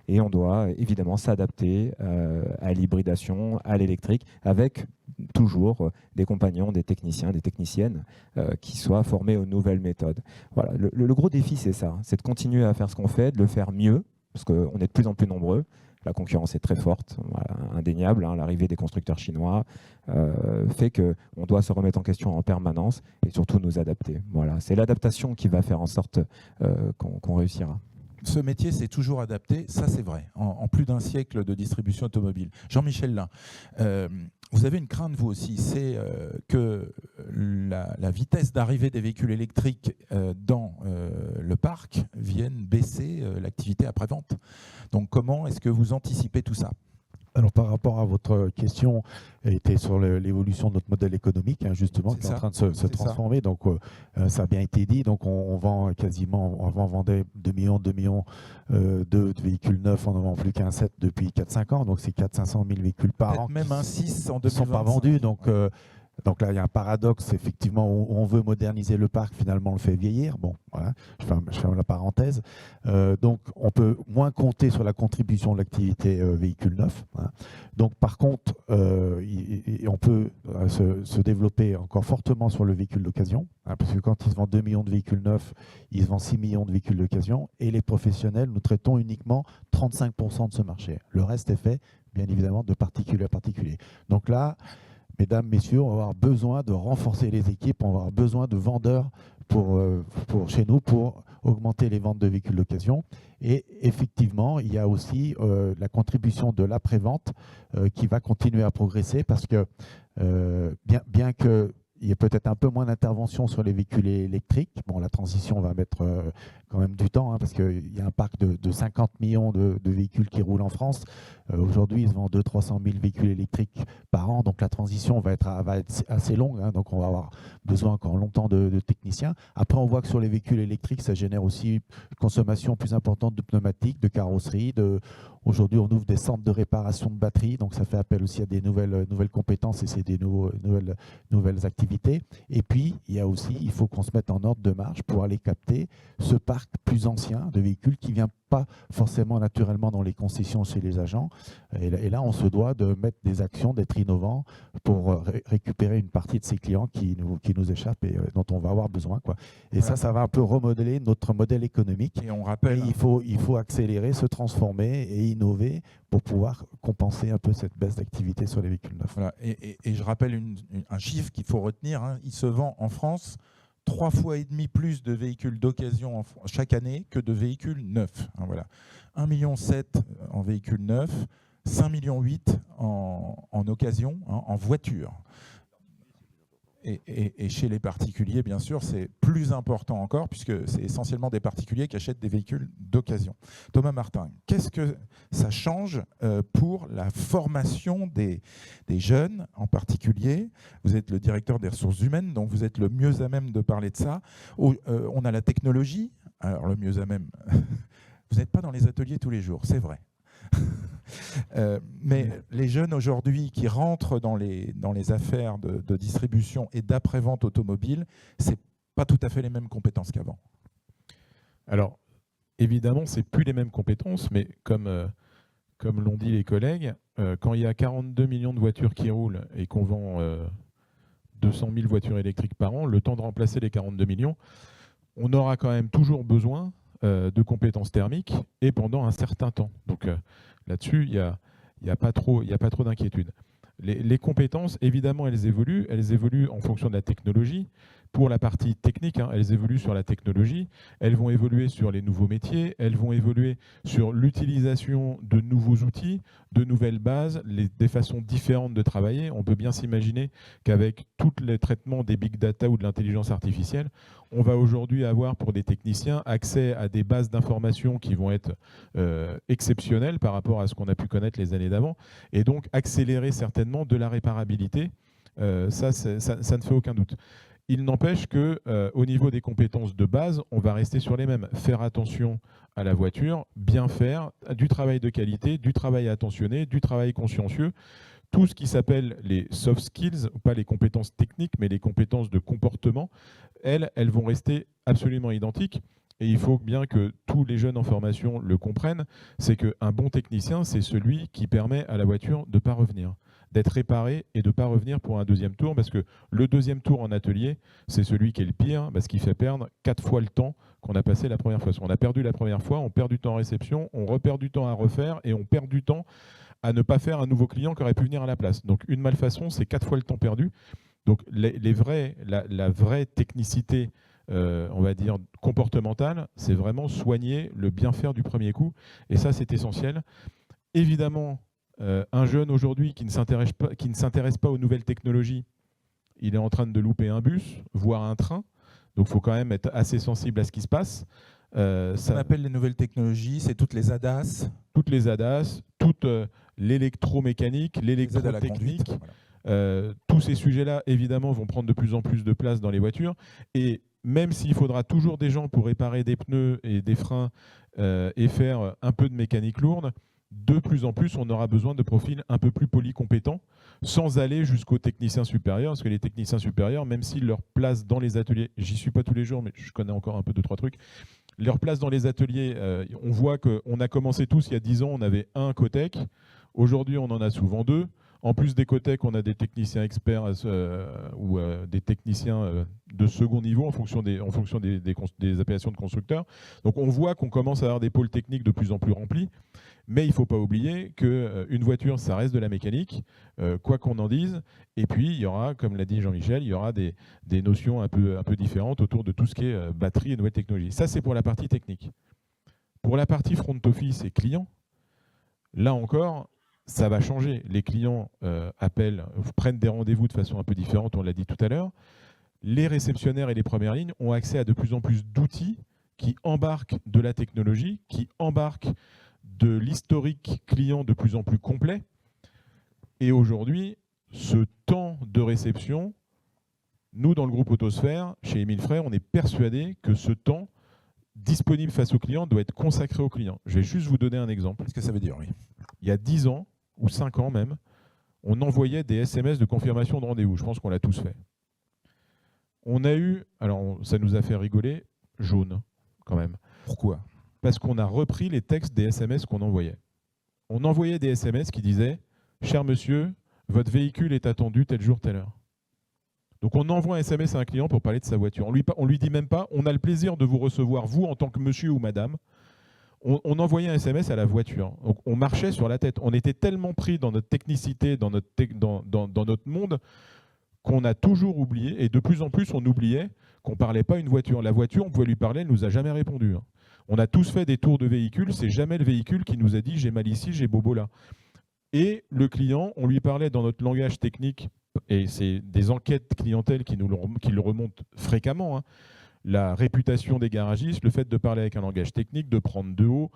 Et on doit évidemment s'adapter à l'hybridation, à l'électrique, avec toujours des compagnons, des techniciens, des techniciennes qui soient formés aux nouvelles méthodes. Voilà. Le gros défi, c'est ça, c'est de continuer à faire ce qu'on fait, de le faire mieux, parce qu'on est de plus en plus nombreux. La concurrence est très forte, indéniable. L'arrivée des constructeurs chinois fait qu'on doit se remettre en question en permanence et surtout nous adapter. Voilà, c'est l'adaptation qui va faire en sorte qu'on réussira. Ce métier s'est toujours adapté, ça c'est vrai, en plus d'un siècle de distribution automobile. Jean-Michel Lin, vous avez une crainte vous aussi, c'est que la vitesse d'arrivée des véhicules électriques dans le parc vienne baisser l'activité après-vente. Donc comment est-ce que vous anticipez tout ça ? Alors par rapport à votre question, était sur l'évolution de notre modèle économique, justement, qui est en train de se transformer. Donc ça a bien été dit. Donc on vend quasiment, on vendait 2 millions de véhicules neufs, on n'en vend plus qu'un 7 depuis 4-5 ans. Donc c'est 400-500 000 véhicules par an. Même un 6 en 2025. Ne sont pas vendus. Donc là, il y a un paradoxe, effectivement, où on veut moderniser le parc, finalement, on le fait vieillir. Bon, voilà, je ferme la parenthèse. Donc, on peut moins compter sur la contribution de l'activité véhicule neuf. Donc, par contre, on peut se développer encore fortement sur le véhicule d'occasion, parce que quand il se vend 2 millions de véhicules neufs, il se vend 6 millions de véhicules d'occasion, et les professionnels, nous traitons uniquement 35% de ce marché. Le reste est fait, bien évidemment, de particulier à particulier. Donc là, mesdames, messieurs, on va avoir besoin de renforcer les équipes, on va avoir besoin de vendeurs chez nous pour augmenter les ventes de véhicules d'occasion. Et effectivement, il y a aussi la contribution de l'après-vente qui va continuer à progresser parce que bien que il y a peut-être un peu moins d'intervention sur les véhicules électriques. Bon, la transition va mettre quand même du temps, parce qu'il y a un parc de 50 millions de véhicules qui roulent en France. Aujourd'hui, ils se vendent 200-300 000 véhicules électriques par an, donc la transition va être assez longue. Donc on va avoir besoin encore longtemps de techniciens. Après, on voit que sur les véhicules électriques, ça génère aussi une consommation plus importante de pneumatiques, de carrosserie. Aujourd'hui, on ouvre des centres de réparation de batteries, donc ça fait appel aussi à des nouvelles compétences et c'est des nouvelles activités. Et puis, il faut qu'on se mette en ordre de marche pour aller capter ce parc plus ancien de véhicules qui ne vient pas forcément naturellement dans les concessions chez les agents. Et là, on se doit de mettre des actions, d'être innovants pour récupérer une partie de ces clients qui nous échappent et dont on va avoir besoin. Et voilà. Ça va un peu remodeler notre modèle économique. Et on rappelle... Et il faut accélérer, se transformer et innover pour pouvoir compenser un peu cette baisse d'activité sur les véhicules neufs. Voilà. Et je rappelle un chiffre qu'il faut retenir. Il se vend en France 3,5 fois plus de véhicules d'occasion chaque année que de véhicules neufs. Voilà. 1,7 million en véhicules neufs, 5,8 millions en occasion, en voiture. Et chez les particuliers, bien sûr, c'est plus important encore, puisque c'est essentiellement des particuliers qui achètent des véhicules d'occasion. Thomas Martin, qu'est-ce que ça change pour la formation des jeunes en particulier? Vous êtes le directeur des ressources humaines, donc vous êtes le mieux à même de parler de ça. On a la technologie, alors le mieux à même, vous n'êtes pas dans les ateliers tous les jours, c'est vrai. Mais les jeunes aujourd'hui qui rentrent dans les affaires de distribution et d'après-vente automobile, ce n'est pas tout à fait les mêmes compétences qu'avant. Alors, évidemment, ce n'est plus les mêmes compétences, mais comme l'ont dit les collègues, quand il y a 42 millions de voitures qui roulent et qu'on vend 200 000 voitures électriques par an, le temps de remplacer les 42 millions, on aura quand même toujours besoin de compétences thermiques et pendant un certain temps. Donc là-dessus, il n'y a pas trop d'inquiétude. Les compétences, évidemment, elles évoluent en fonction de la technologie. Pour la partie technique, elles évoluent sur la technologie, elles vont évoluer sur les nouveaux métiers, elles vont évoluer sur l'utilisation de nouveaux outils, de nouvelles bases, des façons différentes de travailler. On peut bien s'imaginer qu'avec tous les traitements des big data ou de l'intelligence artificielle, on va aujourd'hui avoir pour des techniciens accès à des bases d'informations qui vont être exceptionnelles par rapport à ce qu'on a pu connaître les années d'avant, et donc accélérer certainement de la réparabilité. Ça ne fait aucun doute. Il n'empêche qu'au niveau des compétences de base, on va rester sur les mêmes. Faire attention à la voiture, bien faire, du travail de qualité, du travail attentionné, du travail consciencieux. Tout ce qui s'appelle les soft skills, pas les compétences techniques, mais les compétences de comportement, elles vont rester absolument identiques. Et il faut bien que tous les jeunes en formation le comprennent, c'est qu'un bon technicien, c'est celui qui permet à la voiture de ne pas revenir, d'être réparé et de ne pas revenir pour un deuxième tour, parce que le deuxième tour en atelier, c'est celui qui est le pire, parce qu'il fait perdre 4 fois le temps qu'on a passé la première fois. On a perdu la première fois, on perd du temps en réception, on repère du temps à refaire, et on perd du temps à ne pas faire un nouveau client qui aurait pu venir à la place. Donc une malfaçon, c'est 4 fois le temps perdu. Donc la vraie technicité, on va dire, comportementale, c'est vraiment soigner le bien faire du premier coup. Et ça, c'est essentiel. Évidemment, un jeune aujourd'hui qui ne s'intéresse pas aux nouvelles technologies, il est en train de louper un bus, voire un train. Donc il faut quand même être assez sensible à ce qui se passe. Ça appelle les nouvelles technologies, c'est toutes les ADAS. Toutes les ADAS, toute l'électromécanique, l'électrotechnique. Voilà. Tous ces sujets-là, évidemment, vont prendre de plus en plus de place dans les voitures. Et même s'il faudra toujours des gens pour réparer des pneus et des freins et faire un peu de mécanique lourde, de plus en plus, on aura besoin de profils un peu plus polycompétents, sans aller jusqu'aux techniciens supérieurs, parce que les techniciens supérieurs, même s'ils leur place dans les ateliers, j'y suis pas tous les jours, mais je connais encore un peu 2-3 trucs, leur place dans les ateliers, on voit qu'on a commencé tous il y a 10 ans, on avait un cotec, aujourd'hui on en a souvent 2. En plus des cotecs, on a des techniciens experts ou des techniciens de second niveau en fonction des appellations de constructeurs. Donc on voit qu'on commence à avoir des pôles techniques de plus en plus remplis, mais il ne faut pas oublier qu'une voiture, ça reste de la mécanique, quoi qu'on en dise. Et puis il y aura, comme l'a dit Jean-Michel, il y aura des notions un peu différentes autour de tout ce qui est batterie et nouvelles technologies. Ça, c'est pour la partie technique. Pour la partie front office et client, là encore, ça va changer. Les clients prennent des rendez-vous de façon un peu différente, on l'a dit tout à l'heure. Les réceptionnaires et les premières lignes ont accès à de plus en plus d'outils qui embarquent de la technologie, qui embarquent de l'historique client de plus en plus complet. Et aujourd'hui, ce temps de réception, nous, dans le groupe Autosphère, chez Émile Frey, on est persuadé que ce temps disponible face au client doit être consacré au client. Je vais juste vous donner un exemple. Qu'est-ce que ça veut dire, oui. Il y a 10 ans, ou 5 ans même, on envoyait des SMS de confirmation de rendez-vous. Je pense qu'on l'a tous fait. On a eu, alors ça nous a fait rigoler, jaune quand même. Pourquoi ? Parce qu'on a repris les textes des SMS qu'on envoyait. On envoyait des SMS qui disaient « Cher monsieur, votre véhicule est attendu tel jour, telle heure ». Donc on envoie un SMS à un client pour parler de sa voiture. On lui dit même pas « On a le plaisir de vous recevoir, vous, en tant que monsieur ou madame ». On envoyait un SMS à la voiture. Donc on marchait sur la tête. On était tellement pris dans notre technicité, dans notre monde, qu'on a toujours oublié, et de plus en plus on oubliait qu'on ne parlait pas à une voiture. La voiture, on pouvait lui parler, elle ne nous a jamais répondu. On a tous fait des tours de véhicule, c'est jamais le véhicule qui nous a dit « j'ai mal ici, j'ai bobo là ». Et le client, on lui parlait dans notre langage technique et c'est des enquêtes clientèle qui le remontent fréquemment, hein, la réputation des garagistes, le fait de parler avec un langage technique, de prendre de haut,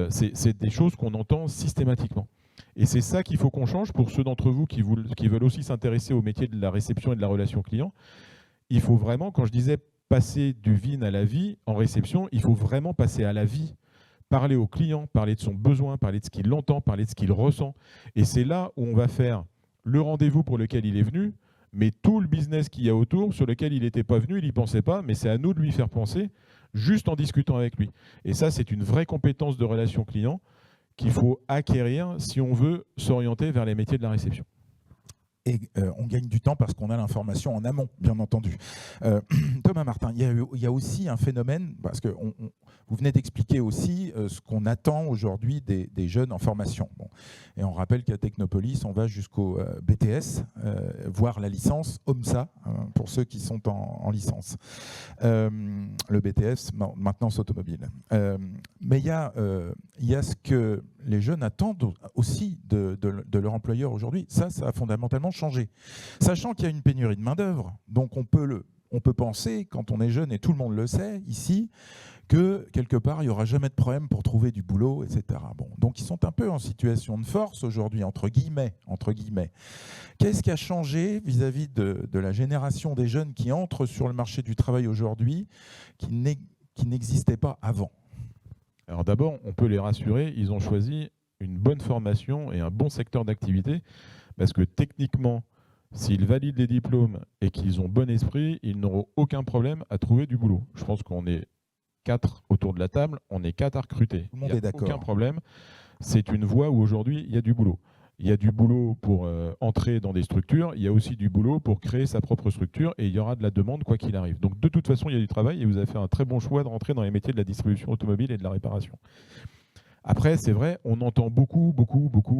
c'est des choses qu'on entend systématiquement. Et c'est ça qu'il faut qu'on change pour ceux d'entre vous qui veulent aussi s'intéresser au métier de la réception et de la relation client. Il faut vraiment, quand je disais passer du VIN à la vie, en réception, il faut vraiment passer à la vie. Parler au client, parler de son besoin, parler de ce qu'il entend, parler de ce qu'il ressent. Et c'est là où on va faire le rendez-vous pour lequel il est venu, mais tout le business qu'il y a autour, sur lequel il n'était pas venu, il n'y pensait pas, mais c'est à nous de lui faire penser, juste en discutant avec lui. Et ça, c'est une vraie compétence de relation client qu'il faut acquérir si on veut s'orienter vers les métiers de la réception. Et on gagne du temps parce qu'on a l'information en amont, bien entendu. Thomas Martin, il y a aussi un phénomène, parce que vous venez d'expliquer aussi ce qu'on attend aujourd'hui des jeunes en formation. Bon. Et on rappelle qu'à Technopolis, on va jusqu'au BTS, voire la licence OMSA, pour ceux qui sont en licence. Le BTS, maintenance automobile. Mais il y a ce que les jeunes attendent aussi de leur employeur aujourd'hui. Ça a fondamentalement changé. Sachant qu'il y a une pénurie de main-d'œuvre, donc on peut penser, quand on est jeune, et tout le monde le sait ici, que quelque part, il n'y aura jamais de problème pour trouver du boulot, etc. Bon, donc ils sont un peu en situation de force aujourd'hui, entre guillemets. Qu'est-ce qui a changé vis-à-vis de la génération des jeunes qui entrent sur le marché du travail aujourd'hui, qui n'existait pas avant? Alors d'abord, on peut les rassurer, ils ont choisi une bonne formation et un bon secteur d'activité, parce que techniquement, s'ils valident les diplômes et qu'ils ont bon esprit, ils n'auront aucun problème à trouver du boulot. Je pense qu'on est 4 autour de la table, on est 4 à recruter. Tout le monde est d'accord. Aucun problème. C'est une voie où aujourd'hui, il y a du boulot. Il y a du boulot pour entrer dans des structures, il y a aussi du boulot pour créer sa propre structure, et il y aura de la demande quoi qu'il arrive. Donc de toute façon, il y a du travail, et vous avez fait un très bon choix de rentrer dans les métiers de la distribution automobile et de la réparation. Après, c'est vrai, on entend beaucoup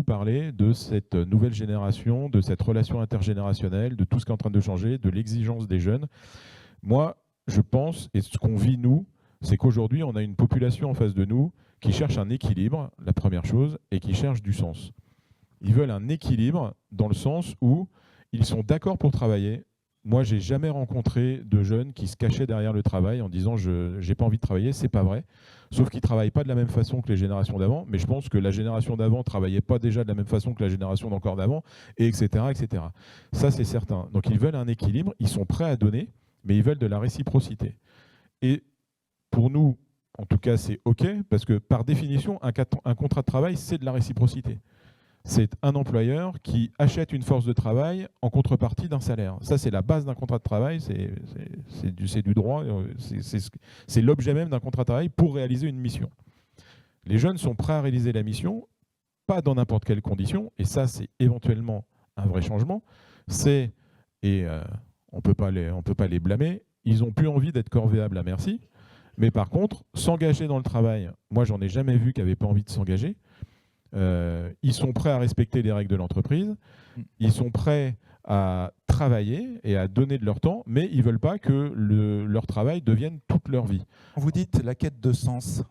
parler de cette nouvelle génération, de cette relation intergénérationnelle, de tout ce qui est en train de changer, de l'exigence des jeunes. Moi, je pense, et ce qu'on vit nous, c'est qu'aujourd'hui, on a une population en face de nous qui cherche un équilibre, la première chose, et qui cherche du sens. Ils veulent un équilibre dans le sens où ils sont d'accord pour travailler. Moi, j'ai jamais rencontré de jeunes qui se cachaient derrière le travail en disant « je n'ai pas envie de travailler », c'est pas vrai. Sauf qu'ils ne travaillent pas de la même façon que les générations d'avant, mais je pense que la génération d'avant ne travaillait pas déjà de la même façon que la génération d'encore d'avant, et etc., etc. Ça, c'est certain. Donc, ils veulent un équilibre, ils sont prêts à donner, mais ils veulent de la réciprocité. Et pour nous, en tout cas, c'est OK, parce que par définition, un contrat de travail, c'est de la réciprocité. C'est un employeur qui achète une force de travail en contrepartie d'un salaire. Ça, c'est la base d'un contrat de travail, c'est du droit, c'est l'objet même d'un contrat de travail pour réaliser une mission. Les jeunes sont prêts à réaliser la mission, pas dans n'importe quelle condition, et ça, c'est éventuellement un vrai changement. On peut pas les blâmer, ils n'ont plus envie d'être corvéables à merci, mais par contre, s'engager dans le travail, moi, j'en ai jamais vu qui n'avaient pas envie de s'engager. Ils sont prêts à respecter les règles de l'entreprise, ils sont prêts à travailler et à donner de leur temps, mais ils ne veulent pas que leur travail devienne toute leur vie. Vous dites la quête de sens.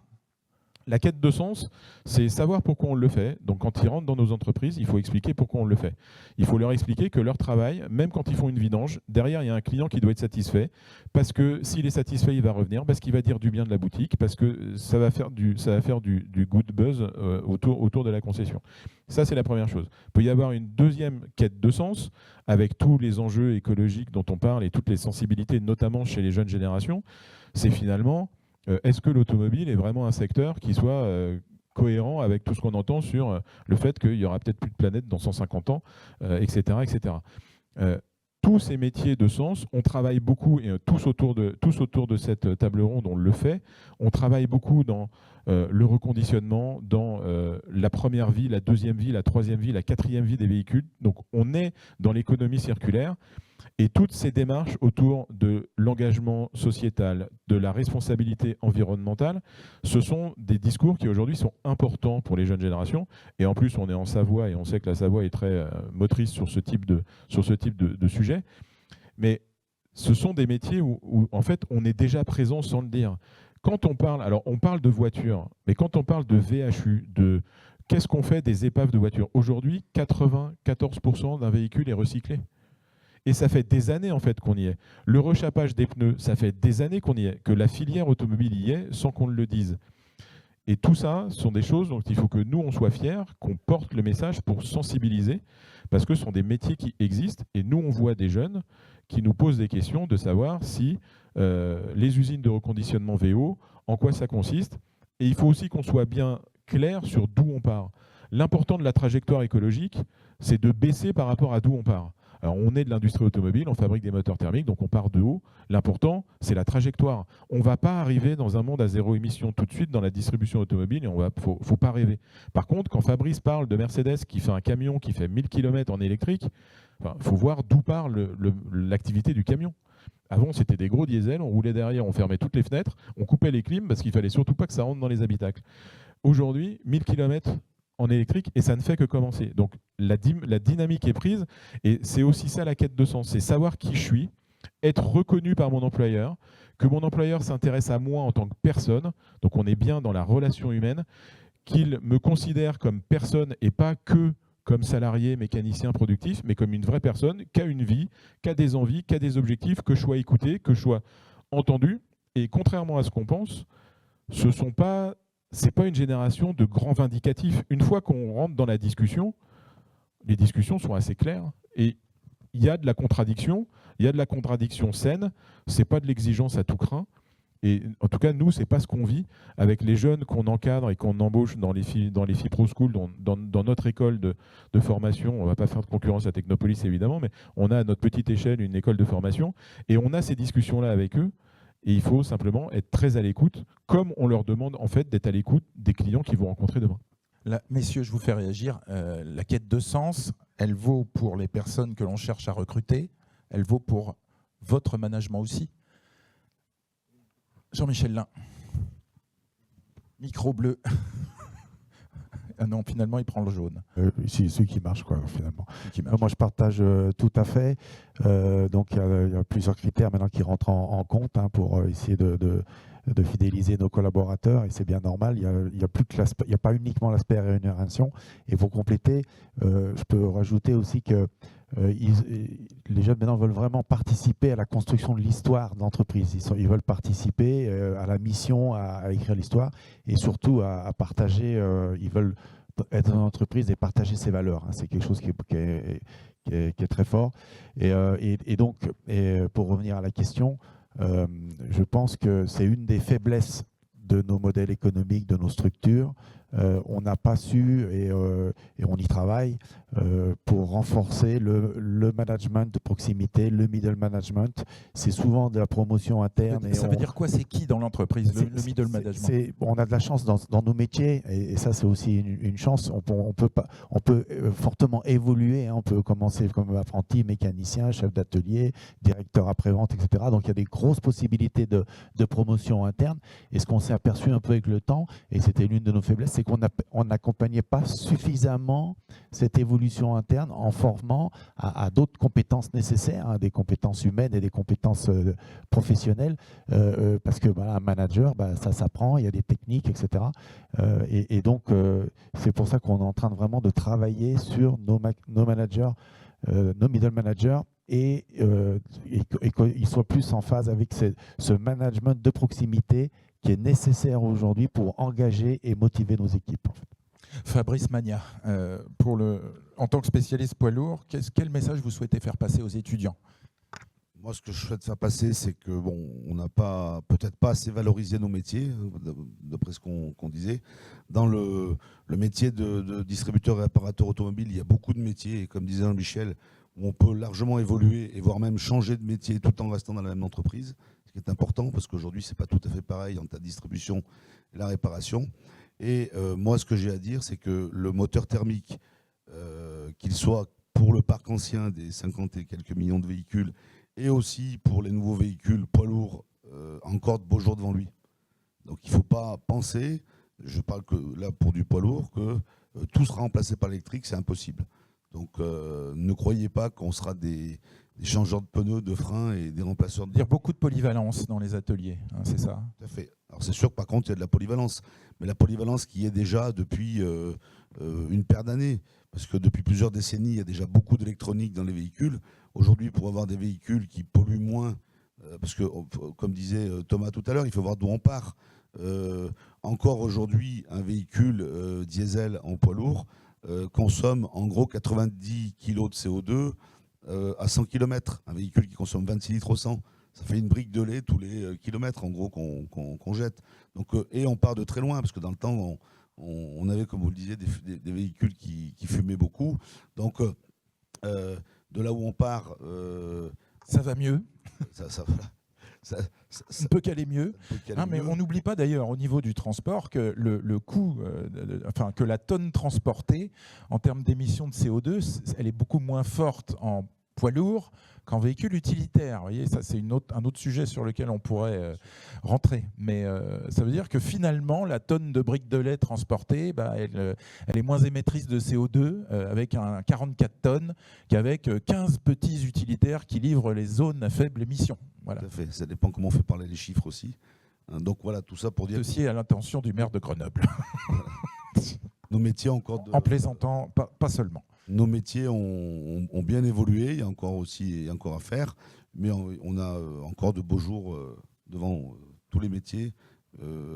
La quête de sens, c'est savoir pourquoi on le fait. Donc quand ils rentrent dans nos entreprises, il faut expliquer pourquoi on le fait. Il faut leur expliquer que leur travail, même quand ils font une vidange, derrière il y a un client qui doit être satisfait, parce que s'il est satisfait, il va revenir, parce qu'il va dire du bien de la boutique, parce que ça va faire du good buzz autour de la concession. Ça, c'est la première chose. Il peut y avoir une deuxième quête de sens, avec tous les enjeux écologiques dont on parle et toutes les sensibilités, notamment chez les jeunes générations. C'est finalement... est-ce que l'automobile est vraiment un secteur qui soit cohérent avec tout ce qu'on entend sur le fait qu'il y aura peut-être plus de planète dans 150 ans, etc. etc. Tous ces métiers de sens, on travaille beaucoup, et tous autour de cette table ronde, on le fait. On travaille beaucoup dans le reconditionnement, dans la première vie, la deuxième vie, la troisième vie, la quatrième vie des véhicules. Donc on est dans l'économie circulaire. Et toutes ces démarches autour de l'engagement sociétal, de la responsabilité environnementale, ce sont des discours qui aujourd'hui sont importants pour les jeunes générations. Et en plus, on est en Savoie et on sait que la Savoie est très motrice sur ce type de sujet. Mais ce sont des métiers où en fait, on est déjà présent sans le dire. Quand on parle, alors on parle de voitures, mais quand on parle de VHU, de qu'est-ce qu'on fait des épaves de voitures? Aujourd'hui, 94% d'un véhicule est recyclé. Et ça fait des années en fait qu'on y est. Le rechapage des pneus, ça fait des années qu'on y est, que la filière automobile y est sans qu'on le dise. Et tout ça sont des choses dont il faut que nous, on soit fiers, qu'on porte le message pour sensibiliser, parce que ce sont des métiers qui existent. Et nous, on voit des jeunes qui nous posent des questions de savoir si les usines de reconditionnement VO, en quoi ça consiste. Et il faut aussi qu'on soit bien clair sur d'où on part. L'important de la trajectoire écologique, c'est de baisser par rapport à d'où on part. Alors, on est de l'industrie automobile, on fabrique des moteurs thermiques, donc on part de haut. L'important, c'est la trajectoire. On ne va pas arriver dans un monde à zéro émission tout de suite dans la distribution automobile, et il ne faut pas rêver. Par contre, quand Fabrice parle de Mercedes qui fait un camion qui fait 1000 km en électrique, il faut voir d'où part l'activité du camion. Avant, c'était des gros diesels, on roulait derrière, on fermait toutes les fenêtres, on coupait les clims parce qu'il ne fallait surtout pas que ça rentre dans les habitacles. Aujourd'hui, 1000 km en électrique, et ça ne fait que commencer. Donc la dynamique est prise, et c'est aussi ça la quête de sens, c'est savoir qui je suis, être reconnu par mon employeur, que mon employeur s'intéresse à moi en tant que personne, donc on est bien dans la relation humaine, qu'il me considère comme personne et pas que comme salarié, mécanicien, productif, mais comme une vraie personne qui a une vie, qui a des envies, qui a des objectifs, que je sois écouté, que je sois entendu. Et contrairement à ce qu'on pense, c'est pas une génération de grands vindicatifs. Une fois qu'on rentre dans la discussion, les discussions sont assez claires. Et il y a de la contradiction, il y a de la contradiction saine, c'est pas de l'exigence à tout crin. Et en tout cas, nous, c'est pas ce qu'on vit avec les jeunes qu'on encadre et qu'on embauche dans les FIPRO School, dans notre école de formation. On ne va pas faire de concurrence à Technopolis, évidemment, mais on a à notre petite échelle une école de formation et on a ces discussions-là avec eux. Et il faut simplement être très à l'écoute, comme on leur demande en fait d'être à l'écoute des clients qu'ils vont rencontrer demain. Là, messieurs, je vous fais réagir. La quête de sens, elle vaut pour les personnes que l'on cherche à recruter, elle vaut pour votre management aussi. Jean-Michel Lin. Micro bleu. Ah non, finalement, il prend le jaune. C'est celui qui marche, quoi, finalement. Qui marche. Moi, je partage tout à fait. Donc, il y a plusieurs critères maintenant qui rentrent en compte pour essayer de fidéliser nos collaborateurs, et c'est bien normal. Il y a pas uniquement l'aspect rémunération. Et pour compléter, je peux rajouter aussi que les jeunes maintenant veulent vraiment participer à la construction de l'histoire d'entreprise. Ils veulent participer à la mission, à écrire l'histoire, et surtout à partager. Ils veulent être dans l'entreprise et partager ses valeurs. C'est quelque chose qui est très fort. Et donc, pour revenir à la question, je pense que c'est une des faiblesses de nos modèles économiques, de nos structures. On n'a pas su, et on y travaille, pour renforcer le management de proximité, le middle management. C'est souvent de la promotion interne. Ça veut dire quoi? C'est qui dans l'entreprise, le middle management? On a de la chance dans nos métiers, et ça c'est aussi une chance. On peut fortement évoluer. On peut commencer comme apprenti, mécanicien, chef d'atelier, directeur après-vente, etc. Donc il y a des grosses possibilités de promotion interne. Et ce qu'on s'est aperçu un peu avec le temps, et c'était l'une de nos faiblesses, c'est qu'on n'accompagnait pas suffisamment cette évolution interne en formant à d'autres compétences nécessaires, des compétences humaines et des compétences professionnelles, parce que un manager, ça s'apprend, il y a des techniques, etc. Et donc, c'est pour ça qu'on est en train vraiment de travailler sur nos managers, nos middle managers, et qu'ils soient plus en phase avec ce management de proximité qui est nécessaire aujourd'hui pour engager et motiver nos équipes. Fabrice Magna, en tant que spécialiste poids lourd, quel message vous souhaitez faire passer aux étudiants? Moi, ce que je souhaite faire passer, c'est que on n'a peut-être pas assez valorisé nos métiers, d'après ce qu'on disait. Dans le métier de distributeur et réparateur automobile, il y a beaucoup de métiers, et comme disait Jean-Michel, où on peut largement évoluer et voire même changer de métier tout en restant dans la même entreprise, ce qui est important parce qu'aujourd'hui, ce n'est pas tout à fait pareil entre la distribution et la réparation. Et moi, ce que j'ai à dire, c'est que le moteur thermique, qu'il soit pour le parc ancien des 50 et quelques millions de véhicules, et aussi pour les nouveaux véhicules poids lourds, encore de beaux jours devant lui. Donc il ne faut pas penser, je parle que là pour du poids lourd, que tout sera remplacé par l'électrique, c'est impossible. Donc ne croyez pas qu'on sera des changeurs de pneus, de freins et des remplaceurs de... Il y a beaucoup de polyvalence dans les ateliers, c'est ça? Tout à fait. Alors c'est sûr que par contre il y a de la polyvalence, mais la polyvalence qui est déjà depuis une paire d'années. parce que depuis plusieurs décennies, il y a déjà beaucoup d'électronique dans les véhicules. Aujourd'hui, pour avoir des véhicules qui polluent moins, parce que, comme disait Thomas tout à l'heure, il faut voir d'où on part. Encore aujourd'hui, un véhicule diesel en poids lourd consomme en gros 90 kg de CO2 à 100 km. Un véhicule qui consomme 26 litres au 100, ça fait une brique de lait tous les kilomètres en gros qu'on jette. Donc, et on part de très loin, parce que dans le temps, on avait, comme vous le disiez, des véhicules qui fumaient beaucoup. Donc, de là où on part... ça va mieux. Ça on peut qu'aller mieux. Mais on n'oublie pas d'ailleurs au niveau du transport que le coût, que la tonne transportée en termes d'émissions de CO2, elle est beaucoup moins forte en poids lourd qu'en véhicule utilitaire. Vous voyez, ça c'est un autre sujet sur lequel on pourrait rentrer. Mais ça veut dire que finalement, la tonne de briques de lait transportée, elle est moins émettrice de CO2 avec un 44 tonnes qu'avec 15 petits utilitaires qui livrent les zones à faible émission. Voilà. Tout à fait. Ça dépend comment on fait parler les chiffres aussi. Donc voilà, tout ça pour dire... Ceci à l'intention du maire de Grenoble. Voilà. Nos métiers encore... En plaisantant, pas seulement. Nos métiers ont bien évolué, il y a encore à faire, mais on a encore de beaux jours devant tous les métiers,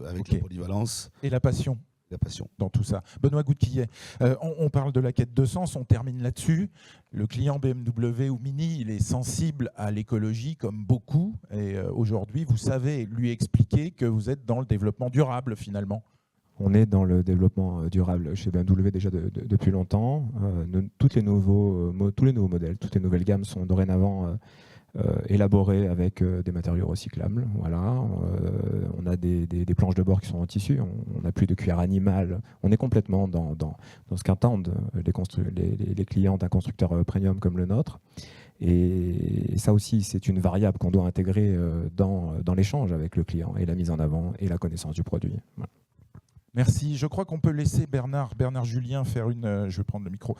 avec la polyvalence. Et la passion. La passion. Dans tout ça. Benoît Goudquillet, on parle de la quête de sens, on termine là-dessus. Le client BMW ou Mini, il est sensible à l'écologie comme beaucoup, et aujourd'hui, vous savez lui expliquer que vous êtes dans le développement durable finalement. On est dans le développement durable chez BMW déjà depuis longtemps. Tous les nouveaux modèles, toutes les nouvelles gammes sont dorénavant élaborées avec des matériaux recyclables. Voilà. On a des planches de bord qui sont en tissu, on n'a plus de cuir animal. On est complètement dans ce qu'entendent les clients d'un constructeur premium comme le nôtre. Et ça aussi, c'est une variable qu'on doit intégrer dans l'échange avec le client et la mise en avant et la connaissance du produit. Voilà. Merci. Je crois qu'on peut laisser Bernard Julien faire je vais prendre le micro,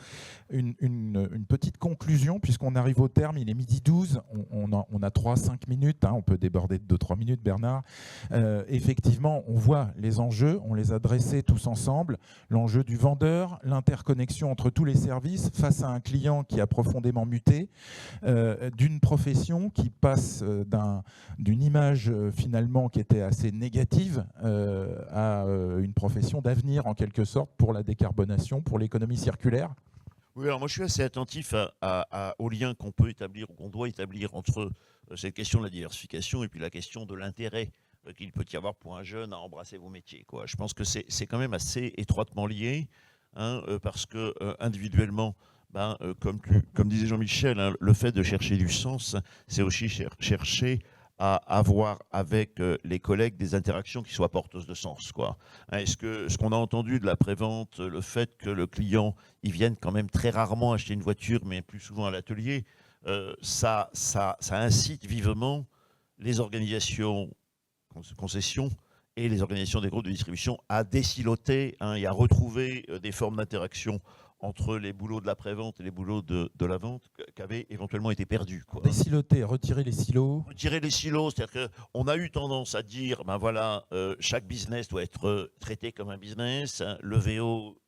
une petite conclusion puisqu'on arrive au terme. Il est 12h. On a 3-5 minutes. On peut déborder de 2-3 minutes, Bernard. Effectivement, on voit les enjeux. On les a dressés tous ensemble. L'enjeu du vendeur, l'interconnexion entre tous les services face à un client qui a profondément muté, d'une profession qui passe d'une image finalement qui était assez négative à une profession d'avenir en quelque sorte pour la décarbonation, pour l'économie circulaire. Oui, alors moi je suis assez attentif au lien qu'on peut établir ou qu'on doit établir entre cette question de la diversification et puis la question de l'intérêt qu'il peut y avoir pour un jeune à embrasser vos métiers, quoi. Je pense que c'est quand même assez étroitement lié, parce que individuellement, comme disait Jean-Michel, le fait de chercher du sens, c'est aussi chercher à avoir avec les collègues des interactions qui soient porteuses de sens, quoi. Est-ce que ce qu'on a entendu de la prévente, le fait que le client, il vienne quand même très rarement acheter une voiture, mais plus souvent à l'atelier, ça incite vivement les organisations concessions et les organisations des groupes de distribution à désiloter et à retrouver des formes d'interaction entre les boulots de la prévente et les boulots de la vente qui avaient éventuellement été perdus, quoi. Désiloter, retirer les silos. Retirer les silos, c'est-à-dire qu'on a eu tendance à dire, chaque business doit être traité comme un business, le VO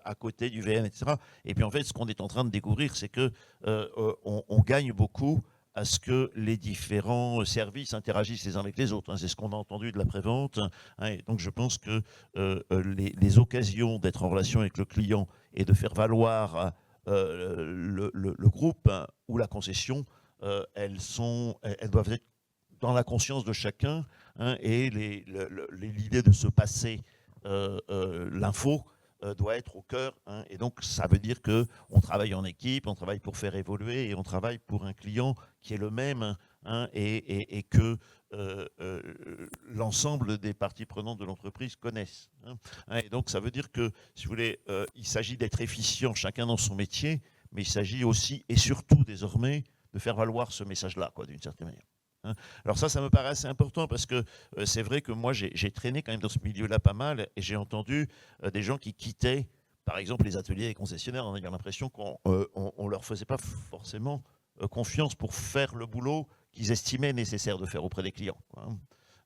à côté du VM, etc. Et puis en fait, ce qu'on est en train de découvrir, c'est que on gagne beaucoup à ce que les différents services interagissent les uns avec les autres. C'est ce qu'on a entendu de la prévente. Et donc je pense que les occasions d'être en relation avec le client et de faire valoir le groupe ou la concession, elles doivent être dans la conscience de chacun, et l'idée de se passer l'info doit être au cœur, et donc ça veut dire qu'on travaille en équipe, on travaille pour faire évoluer et on travaille pour un client qui est le même, et que l'ensemble des parties prenantes de l'entreprise connaissent. Et donc ça veut dire que, si vous voulez, il s'agit d'être efficient chacun dans son métier, mais il s'agit aussi et surtout désormais de faire valoir ce message-là, quoi, d'une certaine manière. Alors ça me paraît assez important parce que c'est vrai que moi j'ai traîné quand même dans ce milieu-là pas mal, et j'ai entendu des gens qui quittaient par exemple les ateliers des concessionnaires en ayant l'impression qu'on ne leur faisait pas forcément confiance pour faire le boulot qu'ils estimaient nécessaire de faire auprès des clients, quoi.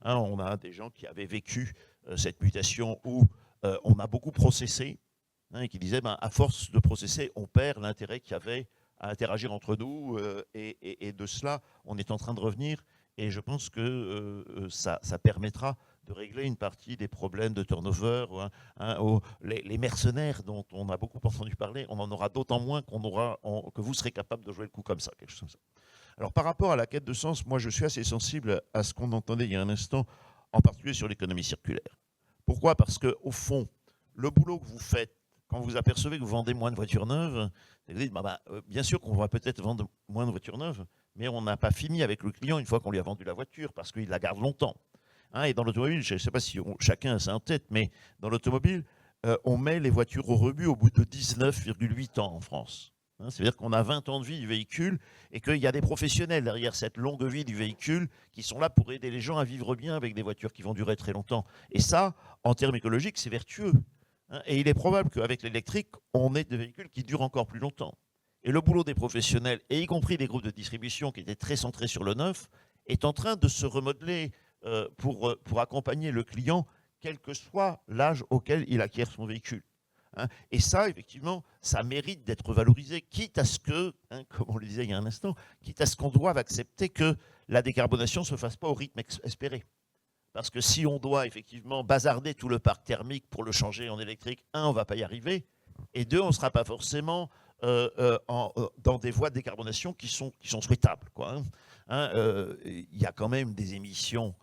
On a des gens qui avaient vécu cette mutation où on a beaucoup processé, et qui disait, à force de processer, on perd l'intérêt qu'il y avait à interagir entre nous, et de cela, on est en train de revenir, et je pense que ça permettra de régler une partie des problèmes de turnover. Les mercenaires dont on a beaucoup entendu parler, on en aura d'autant moins que vous serez capable de jouer le coup comme ça, quelque chose comme ça. Alors par rapport à la quête de sens, moi je suis assez sensible à ce qu'on entendait il y a un instant, en particulier sur l'économie circulaire. Pourquoi? Parce qu'au fond, le boulot que vous faites, quand vous apercevez que vous vendez moins de voitures neuves, vous dites, bien sûr qu'on va peut-être vendre moins de voitures neuves, mais on n'a pas fini avec le client une fois qu'on lui a vendu la voiture, parce qu'il la garde longtemps. Et dans l'automobile, je ne sais pas si chacun a ça en tête, mais dans l'automobile, on met les voitures au rebut au bout de 19,8 ans en France. C'est-à-dire qu'on a 20 ans de vie du véhicule et qu'il y a des professionnels derrière cette longue vie du véhicule qui sont là pour aider les gens à vivre bien avec des voitures qui vont durer très longtemps. Et ça, en termes écologiques, c'est vertueux. Et il est probable qu'avec l'électrique, on ait des véhicules qui durent encore plus longtemps. Et le boulot des professionnels, et y compris des groupes de distribution qui étaient très centrés sur le neuf, est en train de se remodeler pour accompagner le client, quel que soit l'âge auquel il acquiert son véhicule. Et ça, effectivement, ça mérite d'être valorisé, quitte à ce que, comme on le disait il y a un instant, quitte à ce qu'on doive accepter que la décarbonation ne se fasse pas au rythme espéré. Parce que si on doit effectivement bazarder tout le parc thermique pour le changer en électrique, on ne va pas y arriver, et deux, on ne sera pas forcément dans des voies de décarbonation qui sont souhaitables. Il y a quand même des émissions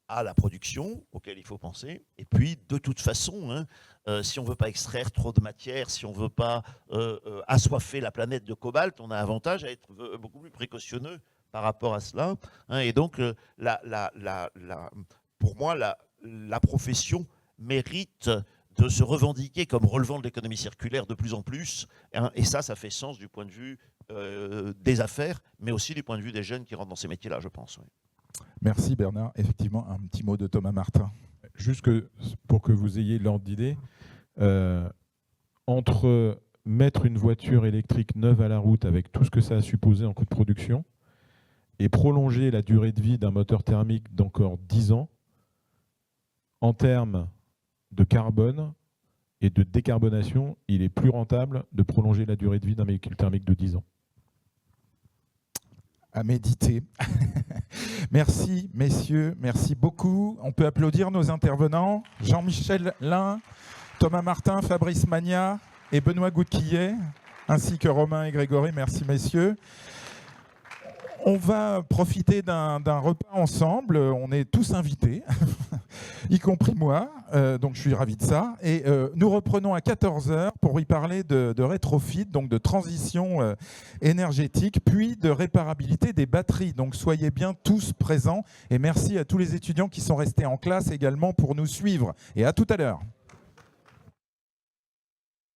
à la production auxquelles il faut penser. Et puis, de toute façon, si on ne veut pas extraire trop de matière, si on ne veut pas assoiffer la planète de cobalt, on a avantage à être beaucoup plus précautionneux par rapport à cela. Et donc, pour moi, la profession mérite de se revendiquer comme relevant de l'économie circulaire de plus en plus. Et ça fait sens du point de vue des affaires, mais aussi du point de vue des jeunes qui rentrent dans ces métiers-là, je pense. Oui. Merci Bernard. Effectivement, un petit mot de Thomas Martin. Juste pour que vous ayez l'ordre d'idée, entre mettre une voiture électrique neuve à la route avec tout ce que ça a supposé en coût de production et prolonger la durée de vie d'un moteur thermique d'encore 10 ans, en termes de carbone et de décarbonation, il est plus rentable de prolonger la durée de vie d'un véhicule thermique de 10 ans. À méditer. Merci, messieurs, merci beaucoup. On peut applaudir nos intervenants, Jean-Michel Lin, Thomas Martin, Fabrice Magna et Benoît Goudquillet, ainsi que Romain et Grégory. Merci, messieurs. On va profiter d'un repas ensemble. On est tous invités, y compris moi. Donc je suis ravi de ça. Et nous reprenons à 14 h pour y parler de rétrofit, donc de transition énergétique, puis de réparabilité des batteries. Donc soyez bien tous présents. Et merci à tous les étudiants qui sont restés en classe également pour nous suivre. Et à tout à l'heure.